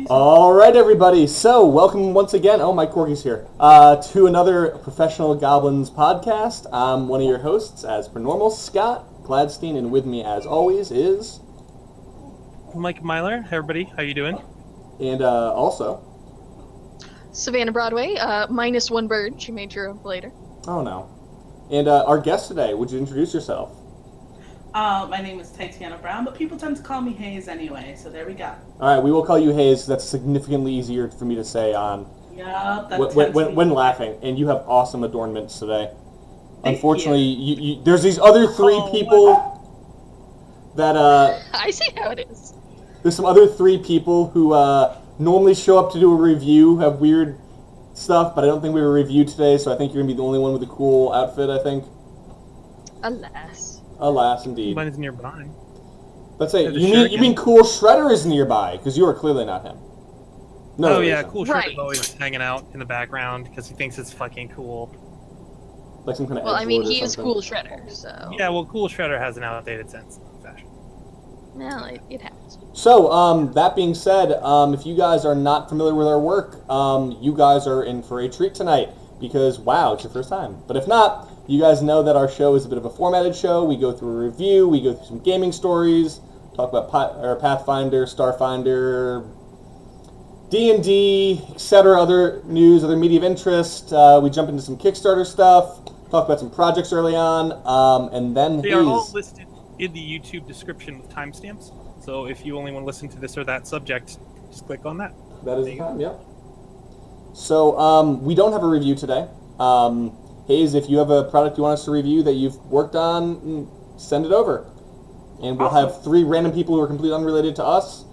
All right, everybody. So, welcome once again. Oh, Mike Corky's here. To another Professional Goblins podcast. I'm one of your hosts, as per normal, Scott Gladstein, and with me, as always, is Mike Myler. Hey, everybody. How you doing? And also Savannah Broadway, minus one bird. She made your own later. Oh no. And our guest today. Would you introduce yourself? My name is Tytiana Browne, but people tend to call me Haze anyway, so there we go. All right, we will call you Haze. That's significantly easier for me to say on when laughing. And you have awesome adornments today. Unfortunately, you there's these other three people that I see how it is. There's some other three people who normally show up to do a review, have weird stuff, but I don't think we have a review today, so I think you're going to be the only one with a cool outfit, I think. Alas. Alas, indeed. Mine's nearby. Let's say, you mean Cool Shredder is nearby, because you are clearly not him. No, oh yeah, Cool Shredder's right. always hanging out in the background because he thinks it's fucking cool. Like some kind of Well, I mean, he is something. Cool Shredder, so... Yeah, well, Cool Shredder has an outdated sense of fashion. Well, it happens. So, that being said, if you guys are not familiar with our work, you guys are in for a treat tonight, because, wow, it's your first time. But if not, you guys know that our show is a bit of a formatted show. We go through a review, we go through some gaming stories, talk about Pathfinder, Starfinder, D&D, etc., other news, other media of interest. We jump into some Kickstarter stuff, talk about some projects early on, and then They are all listed in the YouTube description with timestamps. So if you only want to listen to this or that subject, just click on that. That is the time, yep. So, we don't have a review today. Haze, if you have a product you want us to review that you've worked on, send it over. And we'll have three random people who are completely unrelated to us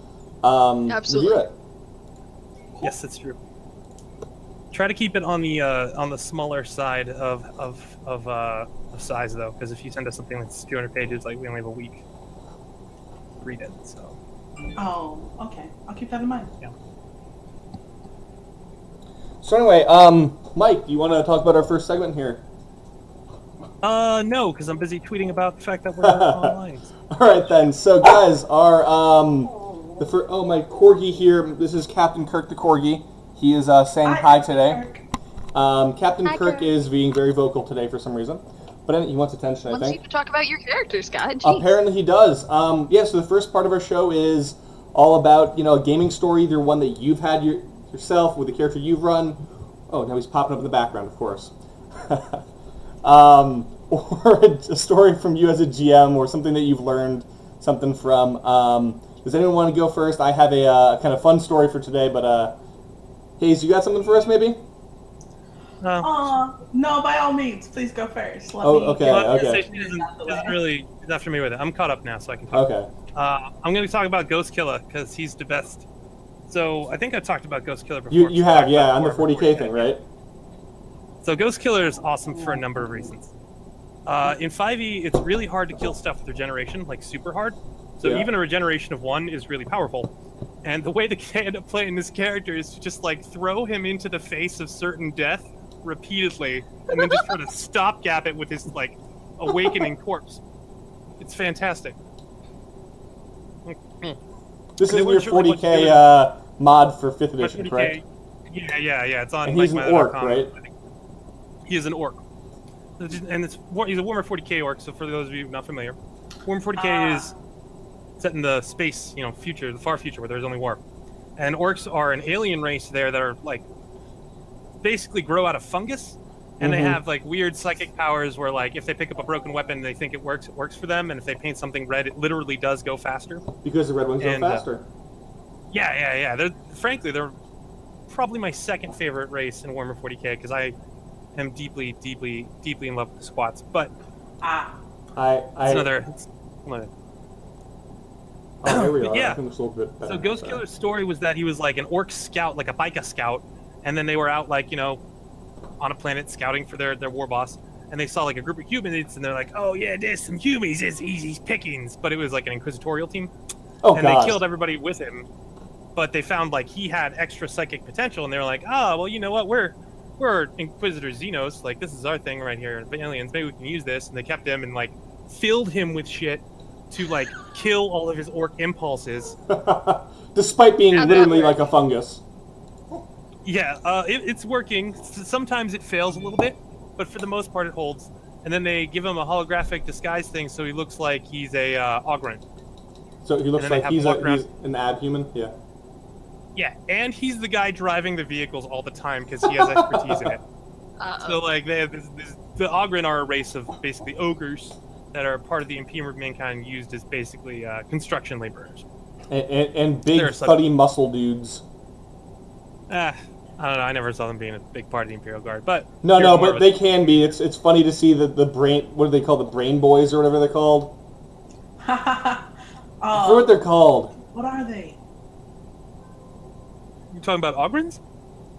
Absolutely. review it. Yes, that's true. Try to keep it on the smaller side of size though, because if you send us something that's 200 pages, like we only have a week to read it. So. Oh, okay. I'll keep that in mind. Yeah. So anyway, Mike, do you want to talk about our first segment here? No, because I'm busy tweeting about the fact that we're online. All right then. So guys, our my corgi here. This is Captain Kirk the corgi. He is saying hi today. Captain Kirk is being very vocal today for some reason, but he wants attention. I think. Once you talk about your characters, God. Apparently he does. Yeah. So the first part of our show is all about a gaming story, either one that you've had yourself with the character you've run. Oh, now he's popping up in the background, of course. Or a story from you as a GM, or something that you've learned something from. Does anyone want to go first? I have a kind of fun story for today, but Haze, you got something for us, maybe? No, by all means, please go first. Okay. She's not familiar with it. I'm caught up now, so I can talk. Okay. I'm going to talk about Ghoskilla, because he's the best. So, I think I talked about Ghoskilla before. You have, yeah, on the 40K thing, right? So, Ghoskilla is awesome for a number of reasons. In 5e, it's really hard to kill stuff with regeneration, like super hard. So, even a regeneration of 1 is really powerful. And the way they end up playing this character is to just, throw him into the face of certain death repeatedly, and then just try to stopgap it with his, awakening corpse. It's fantastic. This is your 40K mod for 5th edition, correct? Yeah. It's on. And he's an orc, right? He is an orc, and he's a Warhammer 40K orc. So for those of you not familiar, Warhammer 40K is set in the space, future, the far future, where there's only war. And orcs are an alien race there that are basically grow out of fungus. And they have weird psychic powers where if they pick up a broken weapon, they think it works for them, and if they paint something red, it literally does go faster. Because the red ones go faster. Yeah. They're probably my second favorite race in Warhammer 40K, because I am deeply in love with the squats. But it's another. Oh, here we are. Yeah. I think it's a little bit better. So Ghostkiller's story was that he was an orc scout, like a Bika scout, and then they were out on a planet scouting for their war boss, and they saw a group of humans, and they're like, oh yeah, there's some humans, it's easy pickings. But it was an inquisitorial team. They killed everybody with him, but they found he had extra psychic potential, and they were like, well, you know what, we're Inquisitor Xenos, this is our thing right here, aliens, maybe we can use this. And they kept him and filled him with shit, to like kill all of his orc impulses. Despite being How'd that literally work? like a fungus. Yeah, it's working. Sometimes it fails a little bit, but for the most part it holds. And then they give him a holographic disguise thing, so he looks like he's a Ogryn. So he looks And then they like have he's him walk around. an abhuman. Yeah. Yeah, and he's the guy driving the vehicles all the time because he has expertise in it. So like they have the Ogryn are a race of basically ogres that are part of the Imperium of Mankind, used as basically construction laborers. And big They're such- fuddy muscle dudes. I don't know. I never saw them being a big part of the Imperial Guard, but No, they're more but of they can be. It's funny to see the brain. What do they call the brain boys or whatever they're called? I forget what they're called. What are they? You talking about Ogryns?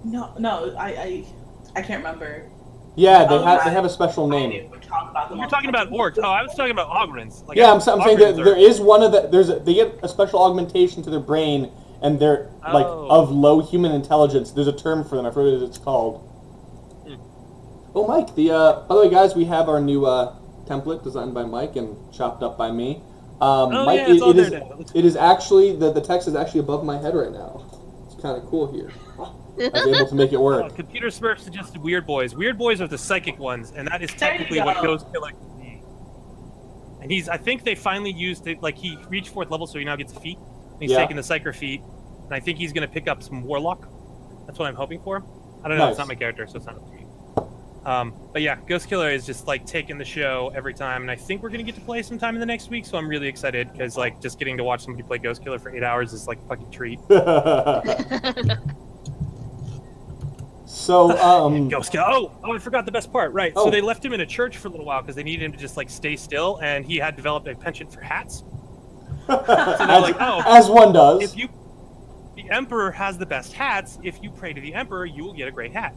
No, I can't remember. Yeah, Oh, they have a special I name. knew we talked about them You're all talking the about time. orcs. Oh, I was talking about Ogryns. Like, Yeah, I'm saying that Ogryns are- there is one of the. They get a special augmentation to their brain, and they're like Oh. of low human intelligence. There's a term for them. I forget what it's called. Oh, Mike. By the way, guys, we have our new template designed by Mike and chopped up by me. Mike, yeah, it's all it there is. now. It is actually the text is actually above my head right now. It's kind of cool here. I was able to make it work. Computer Smurf suggested Weird Boys. Weird Boys are the psychic ones, and that is There you technically what go. Ghoskilla can be. And I think they finally used it, like he reached 4th level, so he now gets a feat. And he's Yeah. taking the Psyker feat, and I think he's going to pick up some Warlock. That's what I'm hoping for. I don't know, it's Nice. not my character, so it's not up to me. But yeah, Ghoskilla is just like taking the show every time, and I think we're going to get to play sometime in the next week, so I'm really excited, because like just getting to watch somebody play Ghoskilla for 8 hours is like a fucking treat. So, Ghoskilla. Oh, I forgot the best part. Right. Oh. So they left him in a church for a little while because they needed him to just like stay still, and he had developed a penchant for hats. So they're like, oh, as one does. if you, the Emperor has the best hats. If you pray to the Emperor, you will get a great hat.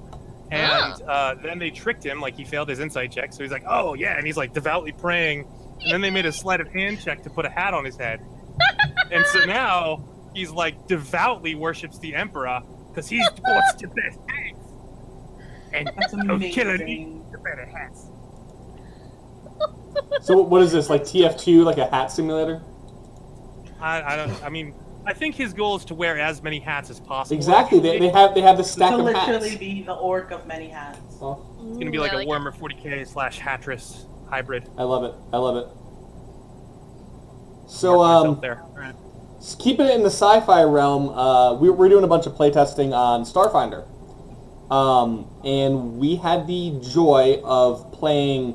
And then they tricked him, like he failed his insight check. So he's like, oh yeah, and he's like devoutly praying. And then they made a sleight of hand check to put a hat on his head. And so now he's like devoutly worships the Emperor because he's what's the best hats. And That's Ghoskilla amazing. needs the better hats. So what is this, like TF2, like a hat simulator? I don't. I mean, I think his goal is to wear as many hats as possible. Exactly. They have the stack To of hats. literally be the orc of many hats. Oh, It's gonna be like a Warhammer 40k / Hattress hybrid. I love it. I love it. Mark So myself there. All right. keeping it in the sci-fi realm, we're doing a bunch of playtesting on Starfinder, and we had the joy of playing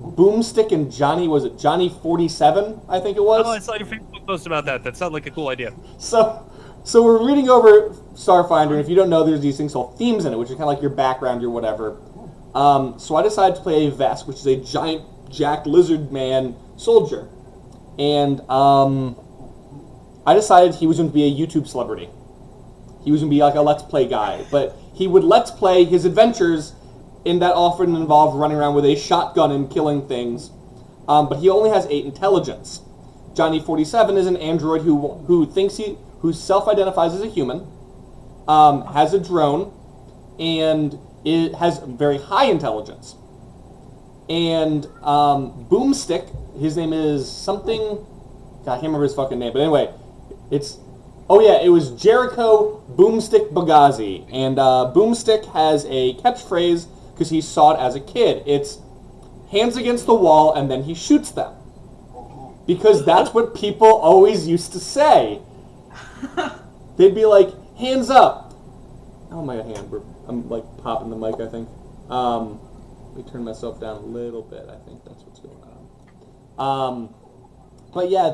Boomstick and Johnny. Was it Johnny 47? I think it was. Oh, I saw your Facebook post about that. That sounded like a cool idea. So we're reading over Starfinder, and if you don't know, there's these things called themes in it, which are kind of like your background, your whatever. So I decided to play a Vesk, which is a giant jacked lizard man soldier, and I decided he was going to be a YouTube celebrity. He was going to be like a Let's Play guy, but he would Let's Play his adventures, and that often involved running around with a shotgun and killing things. But he only has 8 intelligence. Johnny 47 is an android who self-identifies as a human, has a drone, and it has very high intelligence. And Boomstick, his name is something. God, I can't remember his fucking name, but anyway, it was Jericho Boomstick Bagazi, and Boomstick has a catchphrase because he saw it as a kid. It's hands against the wall, and then he shoots them. Because that's what people always used to say. They'd be like, hands up. Oh my hand, I'm like popping the mic, I think. Let me turn myself down a little bit. I think that's what's going on. But yeah,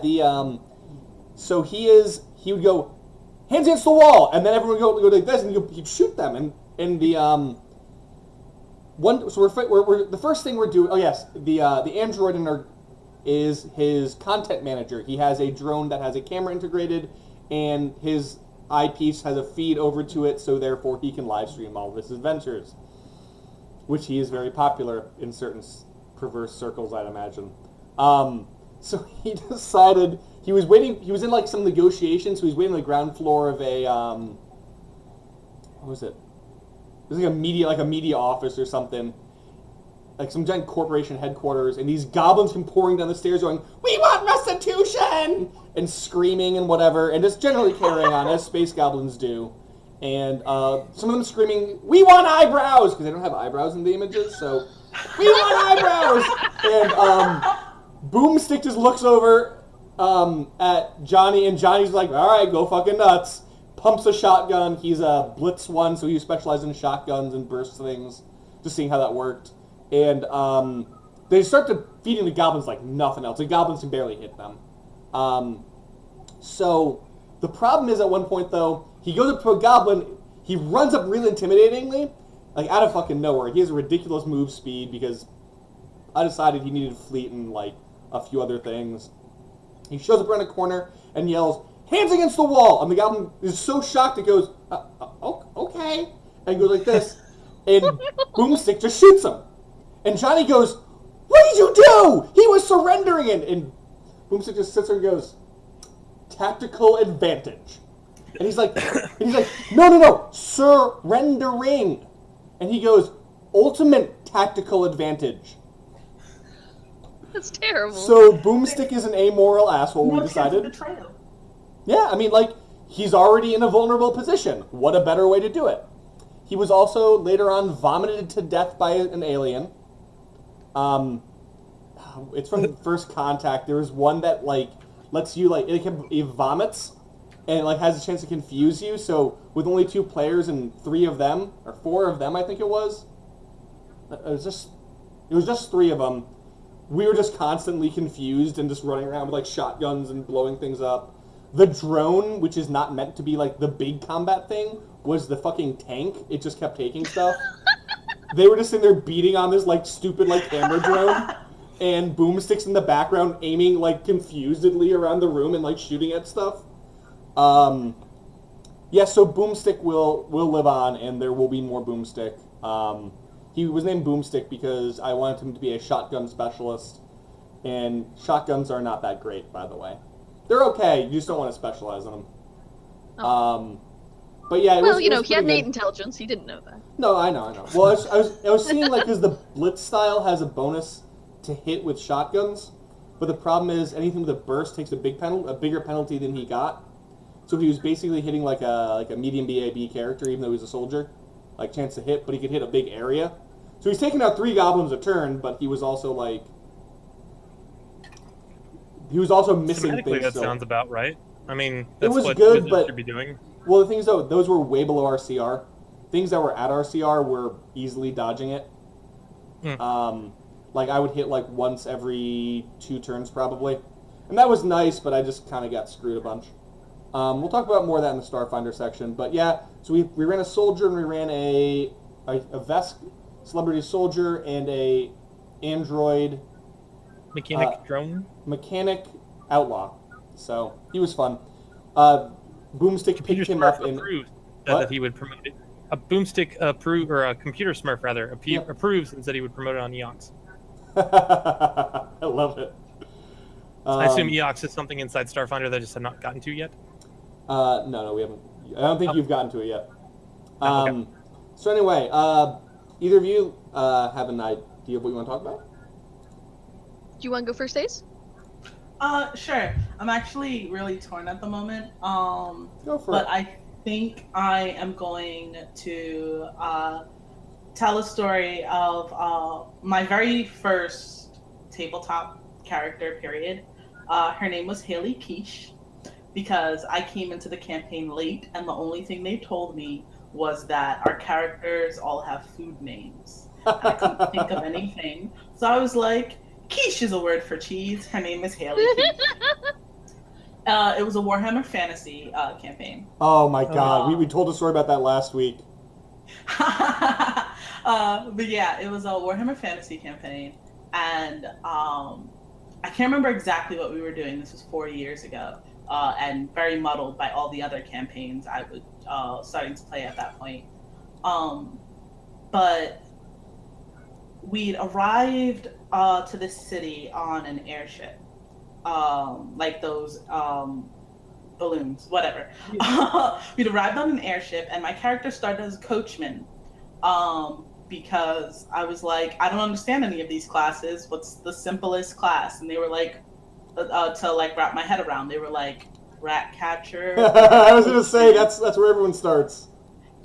so he would go, hands against the wall, and then everyone would go like this, and he'd shoot them, and the the first thing we're doing. Oh yes, the android is his content manager. He has a drone that has a camera integrated, and his eyepiece has a feed over to it, so therefore he can live stream all of his adventures, which he is very popular in certain perverse circles, I'd imagine. So he decided he was in like some negotiations, so he was waiting on the ground floor of a what was it? It was like a media office or something, like some giant corporation headquarters, and these goblins come pouring down the stairs going, "We want restitution!" execution! And screaming and whatever, and just generally carrying on, as space goblins do. And some of them screaming, "We want eyebrows!" Because they don't have eyebrows in the images, so, "We want eyebrows!" And Boomstick just looks over at Johnny, and Johnny's like, "All right, go fucking nuts." Pumps a shotgun. He's a Blitz 1, so he specializes in shotguns and burst things. Just seeing how that worked. And they start feeding the goblins like nothing else. The goblins can barely hit them. So the problem is at one point, though, he goes up to a goblin, he runs up really intimidatingly, like out of fucking nowhere. He has a ridiculous move speed because I decided he needed fleet and like a few other things. He shows up around a corner and yells, "Hands against the wall!" And the goblin is so shocked it goes, "Okay," and goes like this, and Boomstick just shoots him. And Johnny goes, "What did you do? He was surrendering!" And Boomstick just sits there and goes, "Tactical advantage." And he's like, no, surrendering. And he goes, "Ultimate tactical advantage." That's terrible. So Boomstick is an amoral asshole, we decided. Betrayal. Yeah, I mean, like, he's already in a vulnerable position. What a better way to do it. He was also later on vomited to death by an alien. It's from First Contact. There was one that, like, lets you, like, it vomits, and it, like, has a chance to confuse you. So with only 2 players and 3 of them, or 4 of them, I think it was just 3 of them. We were just constantly confused and just running around with, like, shotguns and blowing things up. The drone, which is not meant to be, like, the big combat thing, was the fucking tank. It just kept taking stuff. They were just sitting there beating on this, like, stupid, like, camera drone. And Boomstick's in the background aiming, like, confusedly around the room and, like, shooting at stuff. Yeah, so Boomstick will live on, and there will be more Boomstick. He was named Boomstick because I wanted him to be a shotgun specialist. And shotguns are not that great, by the way. They're okay, you just don't want to specialize in them. Oh. But yeah, he had pretty innate good. intelligence. He didn't know that. No, I know. Well, I was seeing, like, because the Blitz style has a bonus to hit with shotguns, but the problem is anything with a burst takes a bigger penalty than he got. So he was basically hitting like a medium BAB character, even though he's a soldier, like chance to hit, but he could hit a big area. So he's taking out 3 goblins a turn, but he was also like missing things. That still. sounds about right. I mean, that's it was what good, Wizards but should be doing. Well, the thing is, though, those were way below RCR. Things that were at RCR were easily dodging it. Like, I would hit, like, once every 2 turns, probably. And that was nice, but I just kind of got screwed a bunch. We'll talk about more of that in the Starfinder section. But, yeah, so we ran a soldier, and we ran a Vesk celebrity soldier, and a android... Mechanic drone? Mechanic outlaw. So, he was fun. Boomstick picked him up in... That he would promote it. A Boomstick or a computer smurf rather approves and said he would promote it on Eox. I love it. I assume Eox is something inside Starfinder that I just have not gotten to yet. No, we haven't. I don't think you've gotten to it yet. Okay. So anyway, either of you have an idea of what you want to talk about? Do you want to go first, Haze? Sure. I'm actually really torn at the moment. Go for but it. I think I am going to tell a story of my very first tabletop character, period. Her name was Hailey Quiche, because I came into the campaign late, and the only thing they told me was that our characters all have food names. And I couldn't think of anything. So I was like, quiche is a word for cheese. Her name is Hailey Quiche. It was a Warhammer Fantasy campaign. Oh my god, we told a story about that last week. But yeah, it was a Warhammer Fantasy campaign, and I can't remember exactly what we were doing. This was 4 years ago, and very muddled by all the other campaigns I was starting to play at that point. But we'd arrived to this city on an airship. Like those balloons, whatever. We'd arrived on an airship, and my character started as a coachman, because I was like, I don't understand any of these classes. What's the simplest class? And they were like, to like wrap my head around. They were like rat catcher. I was gonna say that's where everyone starts.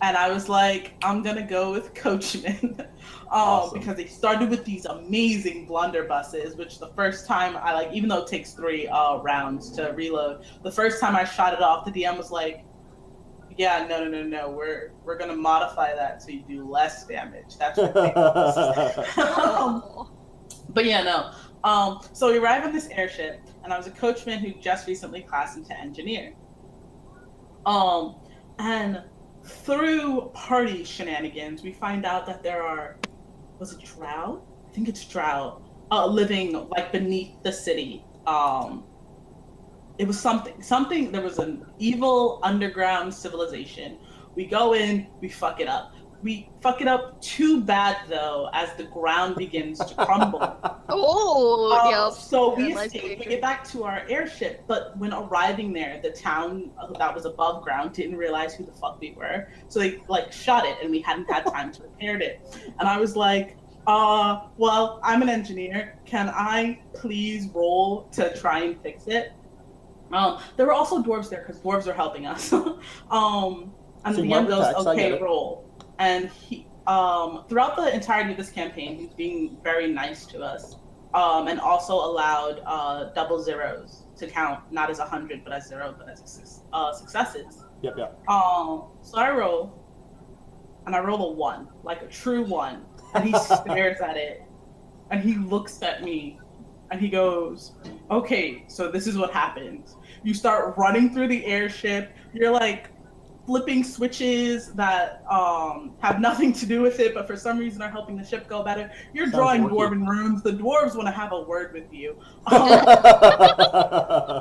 And I was like, I'm gonna go with coachman. Awesome. Because they started with these amazing blunderbusses, which the first time I like, even though it takes 3 rounds to reload, the first time I shot it off, the DM was like, yeah, no, we're gonna modify that so you do less damage. That's ridiculous. But yeah, no. So we arrive on this airship, and I was a coachman who just recently classed into engineer. And through party shenanigans, we find out that there are, was it drow? I think it's drow, living like beneath the city. It was something, there was an evil underground civilization. We go in, we fuck it up. We fuck it up too bad, though, as the ground begins to crumble. Yeah. So we escape, we get back to our airship, but when arriving there, the town that was above ground didn't realize who the fuck we were. So they, like, shot it, and we hadn't had time to repair it. And I was like, well, I'm an engineer. Can I please roll to try and fix it? There were also dwarves there, because dwarves are helping us. And the DM goes, okay, roll. And he, throughout the entirety of this campaign, he's being very nice to us, and also allowed double zeros to count, not as 100, but as 0, but as successes. Yep. So I roll, and I roll a 1, like a true 1, and he stares at it, and he looks at me, and he goes, okay, so this is what happens. You start running through the airship, you're like, flipping switches that have nothing to do with it, but for some reason are helping the ship go better. You're drawing dwarven runes. The dwarves want to have a word with you.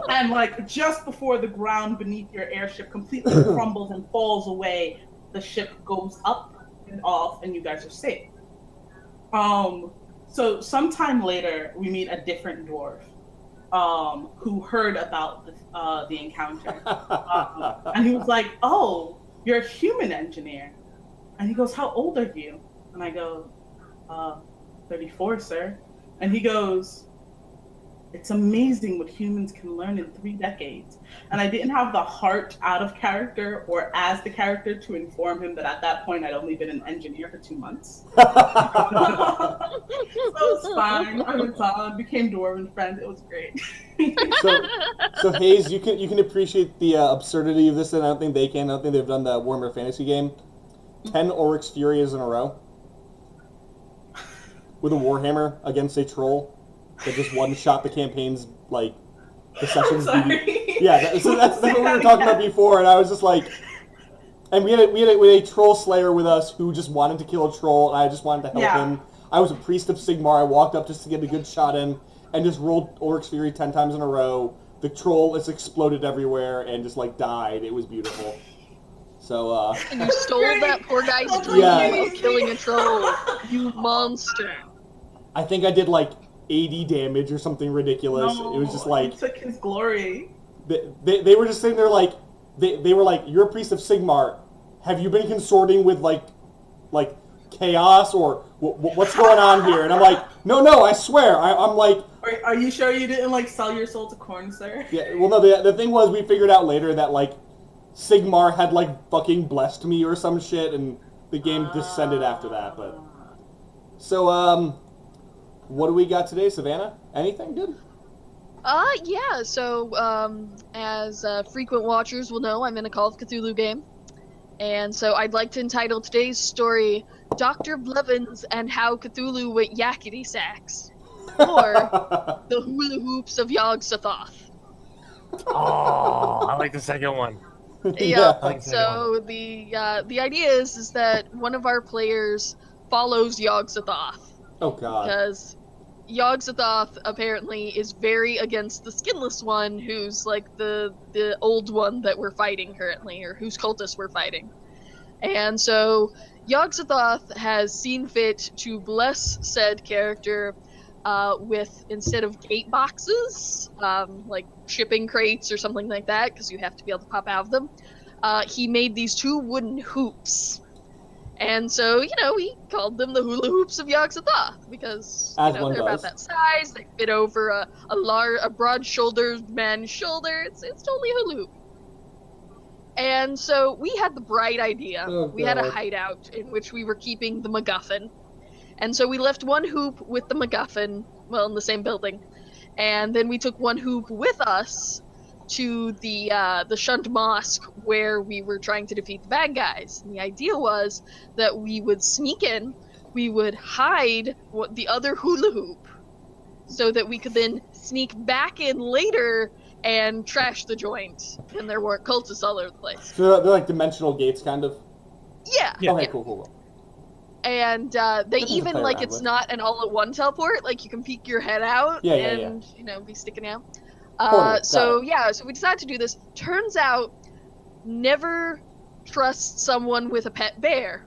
And like just before the ground beneath your airship completely crumbles and falls away, the ship goes up and off, and you guys are safe. So sometime later, we meet a different dwarf. Who heard about the encounter. And he was like, oh, you're a human engineer. And he goes, how old are you? And I go, 34, sir. And he goes, it's amazing what humans can learn in 3 decades. And I didn't have the heart out of character or as the character to inform him that at that point I'd only been an engineer for 2 months. So it was fine. I was on, became dwarven friends. It was great. So Haze, you can appreciate the absurdity of this, and I don't think they can. I don't think they've done the Warhammer Fantasy game. 10 Oryx Furies in a row with a Warhammer against a troll that just one-shot the campaign's, like, the sessions. Yeah, that's what we were talking about before, and I was just like, and we had a troll slayer with us who just wanted to kill a troll, and I just wanted to help him. I was a priest of Sigmar. I walked up just to get a good shot in, and just rolled Oryx Fury 10 times in a row. The troll is exploded everywhere and just, like, died. It was beautiful. So, And you stole that poor guy's dream of killing a troll. You monster. I think I did, like, 80 damage or something ridiculous. No, it was just like... He took his glory. They were just sitting there like... They were like, you're a priest of Sigmar. Have you been consorting with, like chaos or what's going on here? And I'm like, no, I swear. I'm like... Are you sure you didn't, like, sell your soul to corn, sir? Yeah, well, no, the thing was, we figured out later that, like, Sigmar had, like, fucking blessed me or some shit, and the game descended after that, but... So, what do we got today, Savannah? Anything good? Yeah, so, as frequent watchers will know, I'm in a Call of Cthulhu game. And so I'd like to entitle today's story, Dr. Blevins and How Cthulhu Went Yakkity Sacks. Or, The Hula Hoops of Yoggsothoth. Oh, I like the second one. Yeah, so the idea is that one of our players follows Yoggsothoth. Oh god. Because Yoggsothoth apparently is very against the skinless one, who's like the old one that we're fighting currently, or whose cultists we're fighting. And so Yoggsothoth has seen fit to bless said character with, instead of gate boxes, like shipping crates or something like that, because you have to be able to pop out of them, he made these 2 wooden hoops. And so, we called them the hula hoops of Yoggsothoth because As they're one about does. that size. They fit over a broad-shouldered man's shoulder. It's totally a hula hoop. And so we had the bright idea. Oh, we had a God. hideout in which we were keeping the MacGuffin. And so we left one hoop with the MacGuffin, well, in the same building. And then we took one hoop with us to the shunned mosque where we were trying to defeat the bad guys. And the idea was that we would sneak in, we would hide the other hula hoop, so that we could then sneak back in later and trash the joint when there weren't cultists all over the place. So they're like dimensional gates, kind of? Yeah. Yeah. Okay, cool. And they Something to even, play like, around it's with. not an all-at-one teleport. Like, you can peek your head out Yeah, and, be sticking out. Portal, got So we decided to do this. Turns out, never trust someone with a pet bear.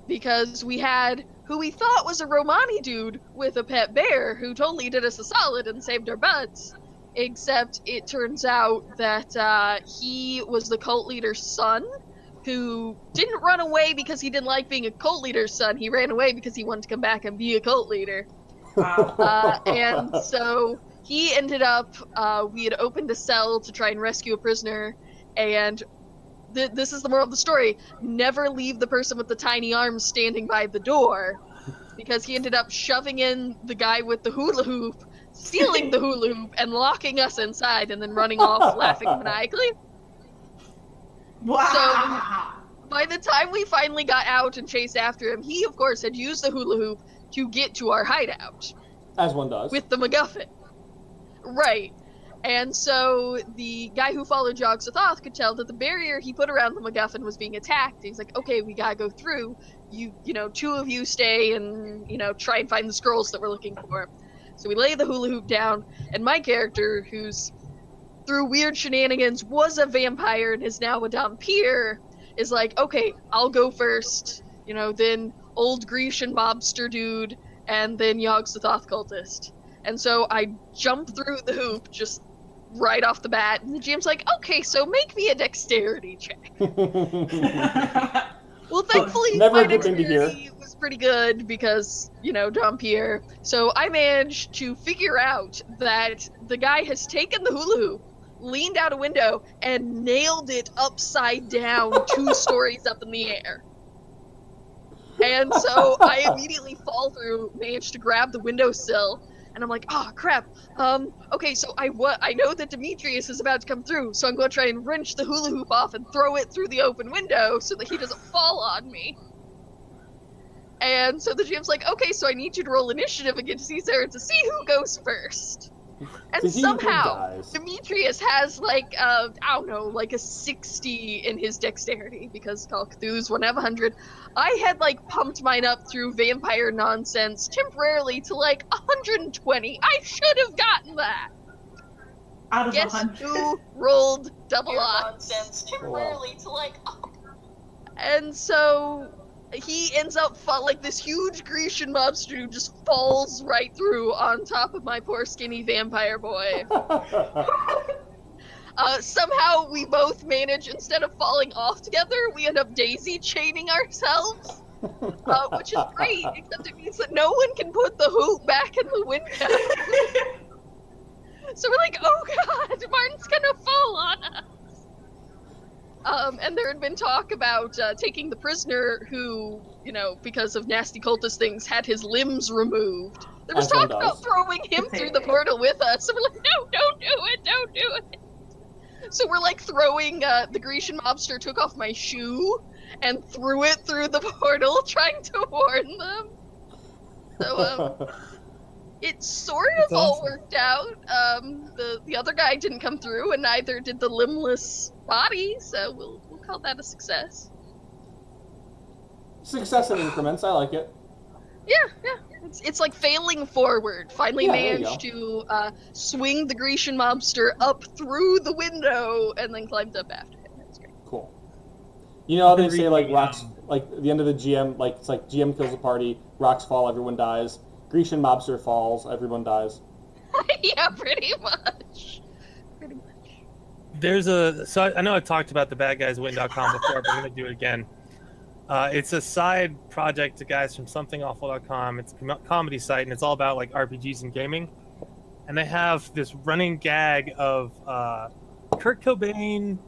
Because we had who we thought was a Romani dude with a pet bear who totally did us a solid and saved our butts. Except it turns out that he was the cult leader's son, who didn't run away because he didn't like being a cult leader's son. He ran away because he wanted to come back and be a cult leader. And so he ended up, we had opened a cell to try and rescue a prisoner, and this is the moral of the story: never leave the person with the tiny arms standing by the door, because he ended up shoving in the guy with the hula hoop, stealing the hula hoop, and locking us inside, and then running off laughing maniacally. Wow. So, by the time we finally got out and chased after him, he, of course, had used the hula hoop to get to our hideout. As one does. With the MacGuffin. Right. And so the guy who followed Yoggsothoth could tell that the barrier he put around the MacGuffin was being attacked. He's like, okay, we gotta go through. You know, two of you stay and, try and find the scrolls that we're looking for. So we lay the hula hoop down, and my character, who's through weird shenanigans was a vampire and is now a Dhampir, is like, okay, I'll go first. Then old Grecian mobster dude, and then Yoggsothoth cultist. And so I jump through the hoop just right off the bat, and the GM's like, okay, so make me a dexterity check. Well, thankfully, Never my a good thing to hear. dexterity was pretty good because, Dhampir. So I managed to figure out that the guy has taken the hula hoop, leaned out a window, and nailed it upside down 2 stories up in the air. And so I immediately fall through, manage to grab the windowsill, and I'm like, oh, crap. Okay, so I know that Demetrius is about to come through, so I'm going to try and wrench the hula hoop off and throw it through the open window so that he doesn't fall on me. And so the GM's like, okay, so I need you to roll initiative against Caesar to see who goes first. And So he somehow, dies. Demetrius has like a 60 in his dexterity because Call of Cthulhu's 1 out of 100. I had pumped mine up through vampire nonsense temporarily to 120. I should have gotten that. Out of Guess 100. who rolled double odds? Nonsense temporarily to And so he ends up this huge Grecian mobster who just falls right through on top of my poor skinny vampire boy. Somehow we both manage, instead of falling off together, we end up daisy chaining ourselves, which is great, except it means that no one can put the hoop back in the window. So we're like, oh god, Martin's gonna fall on us. And there had been talk about taking the prisoner who, because of nasty cultist things, had his limbs removed. There was As one talk about does. throwing him through the portal with us. And we're like, no, don't do it. So we're throwing, the Grecian mobster took off my shoe and threw it through the portal, trying to warn them. So, it sort of That's all awesome. worked out. The other guy didn't come through, and neither did the limbless body, so we'll call that a success. Success in increments, I like it. Yeah. It's like failing forward. Finally Yeah, there you managed to swing the Grecian mobster up through the window, and then climbed up after him. That's great. Cool. You know how they say Agreed. rocks, at the end of the GM, it's GM kills a party, rocks fall, everyone dies. Grecian mobster falls, everyone dies. Yeah, pretty much. So I know I talked about the badguyswin.com before, but I'm going to do it again. It's a side project to guys from somethingawful.com. It's a comedy site, and it's all about like RPGs and gaming. And they have this running gag of Kurt Cobain,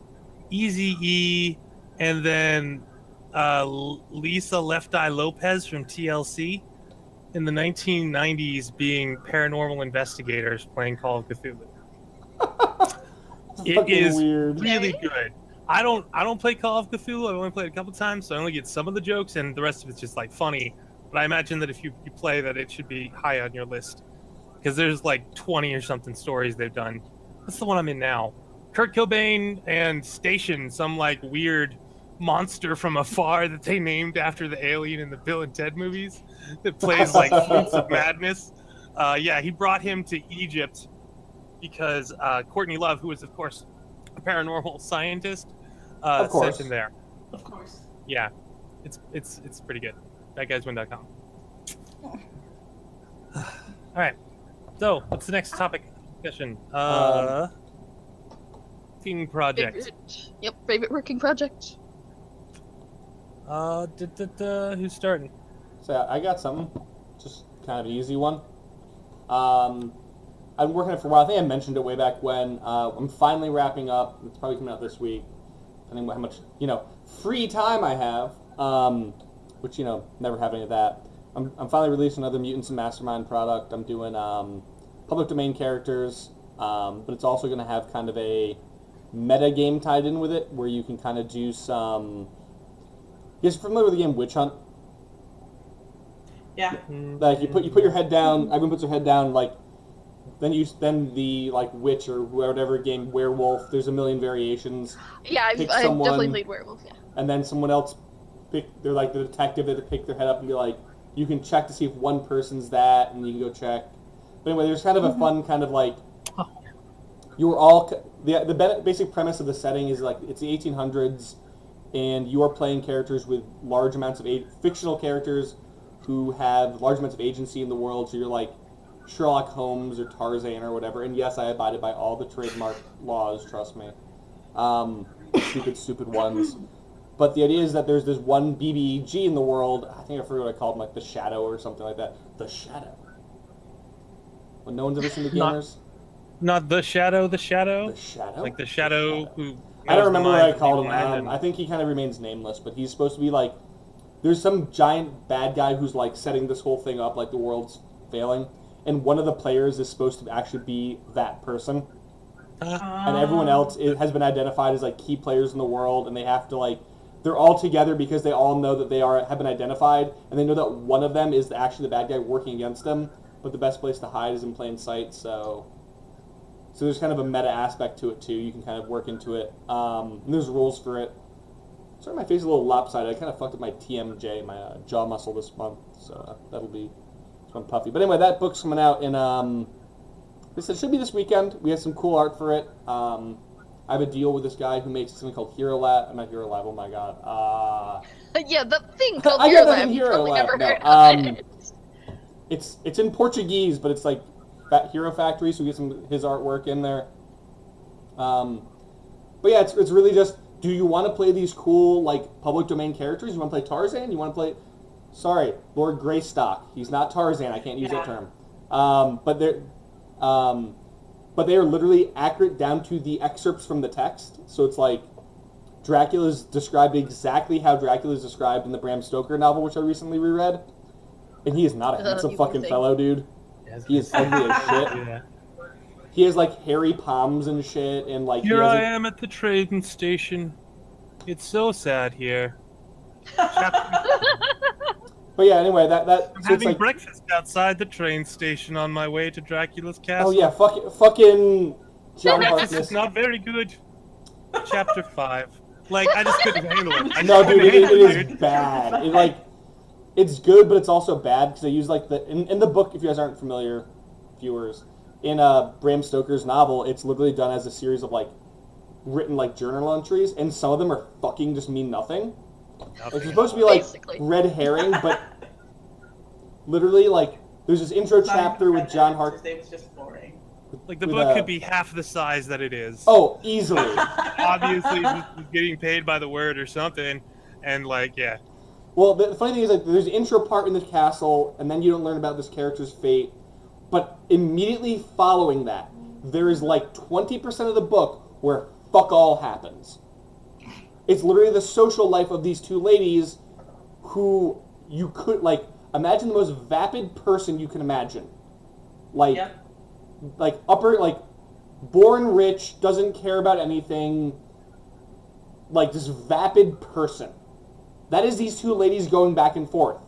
Eazy-E, and then Lisa Left Eye Lopez from TLC in the 1990s being paranormal investigators playing Call of Cthulhu. It is weird. really good. I don't play Call of Cthulhu. I've only played a couple times, so I only get some of the jokes, and the rest of it's just like funny. But I imagine that if you play that, it should be high on your list because there's like 20 or something stories they've done. That's the one I'm in now. Kurt Cobain and Station, some like weird monster from afar that they named after the alien in the Bill and Ted movies that plays like Fruits of Madness. Yeah, he brought him to Egypt because Courtney Love, who is of course a paranormal scientist, sent him there. Of course. Yeah, it's pretty good. ThatGuysWin.com. All right. So, what's the next topic discussion? Working project. Favorite working project. Who's starting? So I got something, just kind of an easy one. I've been working on it for a while. I think I mentioned it way back when. I'm finally wrapping up. It's probably coming out this week. Depending on how much free time I have, which never have any of that. I'm finally releasing another Mutants Mastermind product. I'm doing public domain characters, but it's also going to have kind of a meta game tied in with it, where you can kind of do some. You guys familiar with the game Witch Hunt? Yeah. Like you put your head down. Everyone puts their head down. Like then the like witch or whatever game werewolf. There's a million variations. Yeah, I've definitely played werewolf. Yeah. And then someone else they're like the detective. They pick their head up and be like, you can check to see if one person's that, and you can go check. But anyway, there's kind of a fun kind of like you were all the basic premise of the setting is like it's the 1800s, and you are playing characters with large amounts of fictional characters who have large amounts of agency in the world. So you're like Sherlock Holmes or Tarzan or whatever. And yes, I abided by all the trademark laws. Trust me, stupid ones. But the idea is that there's this one BBEG in the world. I think I forget what I called him, like the Shadow or something like that. The Shadow. Well, no one's ever seen the gamers. Not the Shadow. The Shadow. The Shadow. Like the Shadow who. I don't remember what I called him. I think he kind of remains nameless, but he's supposed to be like, there's some giant bad guy who's like setting this whole thing up, like the world's failing, and one of the players is supposed to actually be that person, and everyone else has been identified as like key players in the world, and they have to like, they're all together because they all know that they have been identified, and they know that one of them is actually the bad guy working against them, but the best place to hide is in plain sight, so there's kind of a meta aspect to it too. You can kind of work into it. And there's rules for it. Sorry, my face is a little lopsided. I kind of fucked up my TMJ, my jaw muscle this month, so that'll be some puffy. But anyway, that book's coming out in. They said it should be this weekend. We have some cool art for it. I have a deal with this guy who makes something called Hero Lab. Not Hero Lab. Oh my god. Yeah, the thing called I Hero got Lab. Hero Lab. Never heard No, of it. It's in Portuguese, but it's like Hero Factory, so we get some his artwork in there. But yeah, it's really just, do you want to play these cool like public domain characters? You want to play Tarzan? You want to play, sorry, Lord Greystock. He's not Tarzan. I can't use that term. But they are literally accurate down to the excerpts from the text. So it's like Dracula's described exactly how Dracula is described in the Bram Stoker novel, which I recently reread. And he is not a handsome fucking fellow, dude. He is ugly as shit. Yeah. He has like hairy palms and shit, and like. Here I am at the train station. It's so sad here. But yeah, anyway, that I'm so having like, breakfast outside the train station on my way to Dracula's castle. Oh yeah, fucking John Breakfast Harkness. is not very good. Chapter 5. Like, I just couldn't handle it. No, dude, it is bad. It's good, but it's also bad because they use like in the book. If you guys aren't familiar, viewers, in Bram Stoker's novel, it's literally done as a series of like written like journal entries, and some of them are fucking just mean nothing. It's supposed to be like Basically. red herring, but literally like there's this intro chapter with John Hart. It was just boring. Like, the book could be half the size that it is. Oh, easily. Obviously, just getting paid by the word or something, and like, yeah. Well, the funny thing is, like, there's an intro part in the castle, and then you don't learn about this character's fate. But immediately following that, there is like 20% of the book where fuck all happens. It's literally the social life of these two ladies who you could, like, imagine the most vapid person you can imagine. Like, Yep. like upper, like, born rich, doesn't care about anything, like this vapid person. That is these two ladies going back and forth.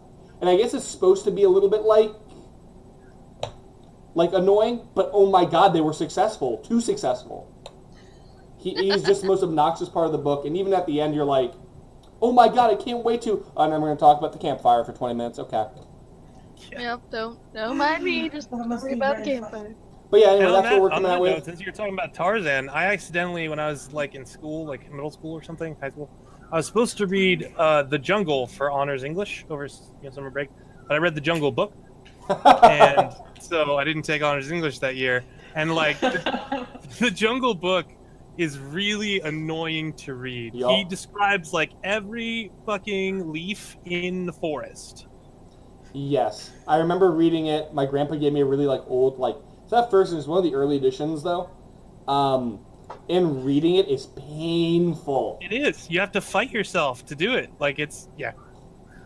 And I guess it's supposed to be a little bit like annoying, but oh my god, they were successful. Too successful. He's just the most obnoxious part of the book, and even at the end you're like, oh my god, I can't wait to... and I'm going to talk about the campfire for 20 minutes, okay. Yep, don't mind me, just worry about the campfire. But yeah, anyway, And that's what we're on coming out that with. note, since you're talking about Tarzan, I accidentally, when I was like in school, like middle school or something, high school, I was supposed to read The Jungle for honors English over summer break, but I read the Jungle book, and so I didn't take honors English that year. And like the Jungle book is really annoying to read. Yup. He describes like every fucking leaf in the forest. Yes. I remember reading it. My grandpa gave me a really, like, old, like... It's not first, it's one of the early editions, though. And reading it is painful. It is. You have to fight yourself to do it. Like, it's, yeah.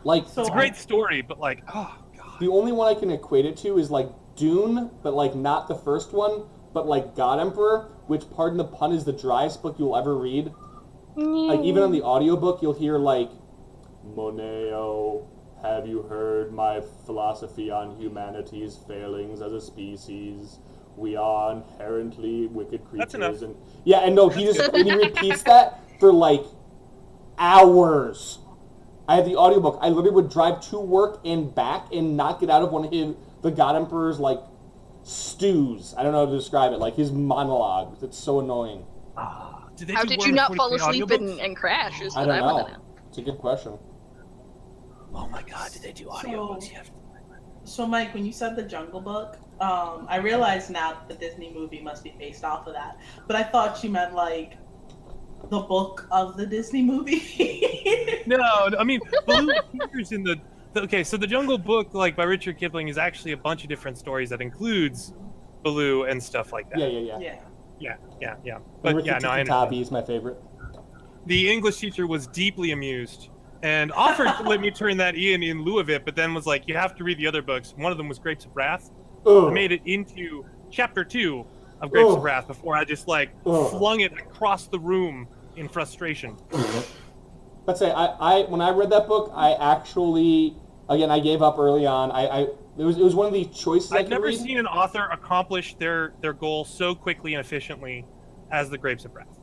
Like, So It's a great story, but like, oh, God. the only one I can equate it to is, like, Dune, but, like, not the first one, but, like, God Emperor, which, pardon the pun, is the driest book you'll ever read. Like, even on the audiobook, you'll hear, like, Moneo, have you heard my philosophy on humanity's failings as a species? We are inherently wicked creatures. That's enough. And yeah, and no, he repeats that for like hours. I had the audiobook. I literally would drive to work and back and not get out of one of the God Emperor's like stews. I don't know how to describe it. Like his monologues. It's so annoying. How How did you not fall asleep and crash is I what don't I want to know. know. It's a good question. Oh my God, did they do audiobooks? You have to... So, Mike, when you said the Jungle Book, I realize now that the Disney movie must be based off of that. But I thought you meant, like, the book of the Disney movie. No, I mean, Baloo appears in the... Okay, so the Jungle Book, like, by Richard Kipling, is actually a bunch of different stories that includes Baloo and stuff like that. Yeah. Yeah. But yeah, no, I understand. Tabi is my favorite. The English teacher was deeply amused and offered to let me turn that in lieu of it, but then was like, you have to read the other books. One of them was Grapes of Wrath. Ugh. I made it into chapter 2 of Grapes Ugh. of Wrath before I just like Ugh. flung it across the room in frustration. Let's say I when I read that book, I actually I gave up early on. It was one of the choices I I've could never read. seen an author accomplish their goal so quickly and efficiently as the Grapes of Wrath.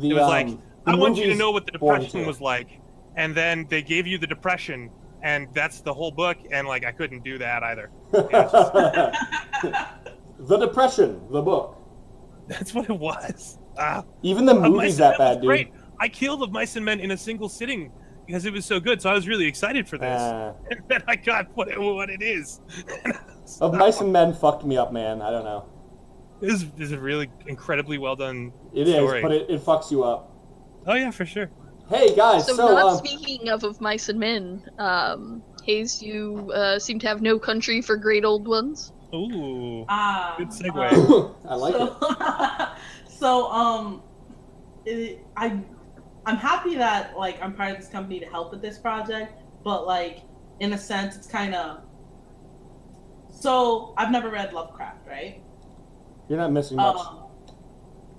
It was like, I want you to know what the depression was like, and then they gave you the depression, and that's the whole book, and like I couldn't do that either. The Depression, the book. That's what it was. Even the Of Mice movie's and that Men was bad, dude. great. I killed Of Mice and Men in a single sitting because it was so good, so I was really excited for this. And then I got what it is. Of Mice and Men fucked me up, man. I don't know. This is a really incredibly well done It is, story. but it fucks you up. Oh yeah, for sure. Hey guys, So, not speaking of Mice and Men, Haze, you seem to have no country for great old ones. Ooh, good Good segue. I like it. I'm happy that like I'm part of this company to help with this project, but like in a sense it's kind of. So I've never read Lovecraft, right? You're not missing much.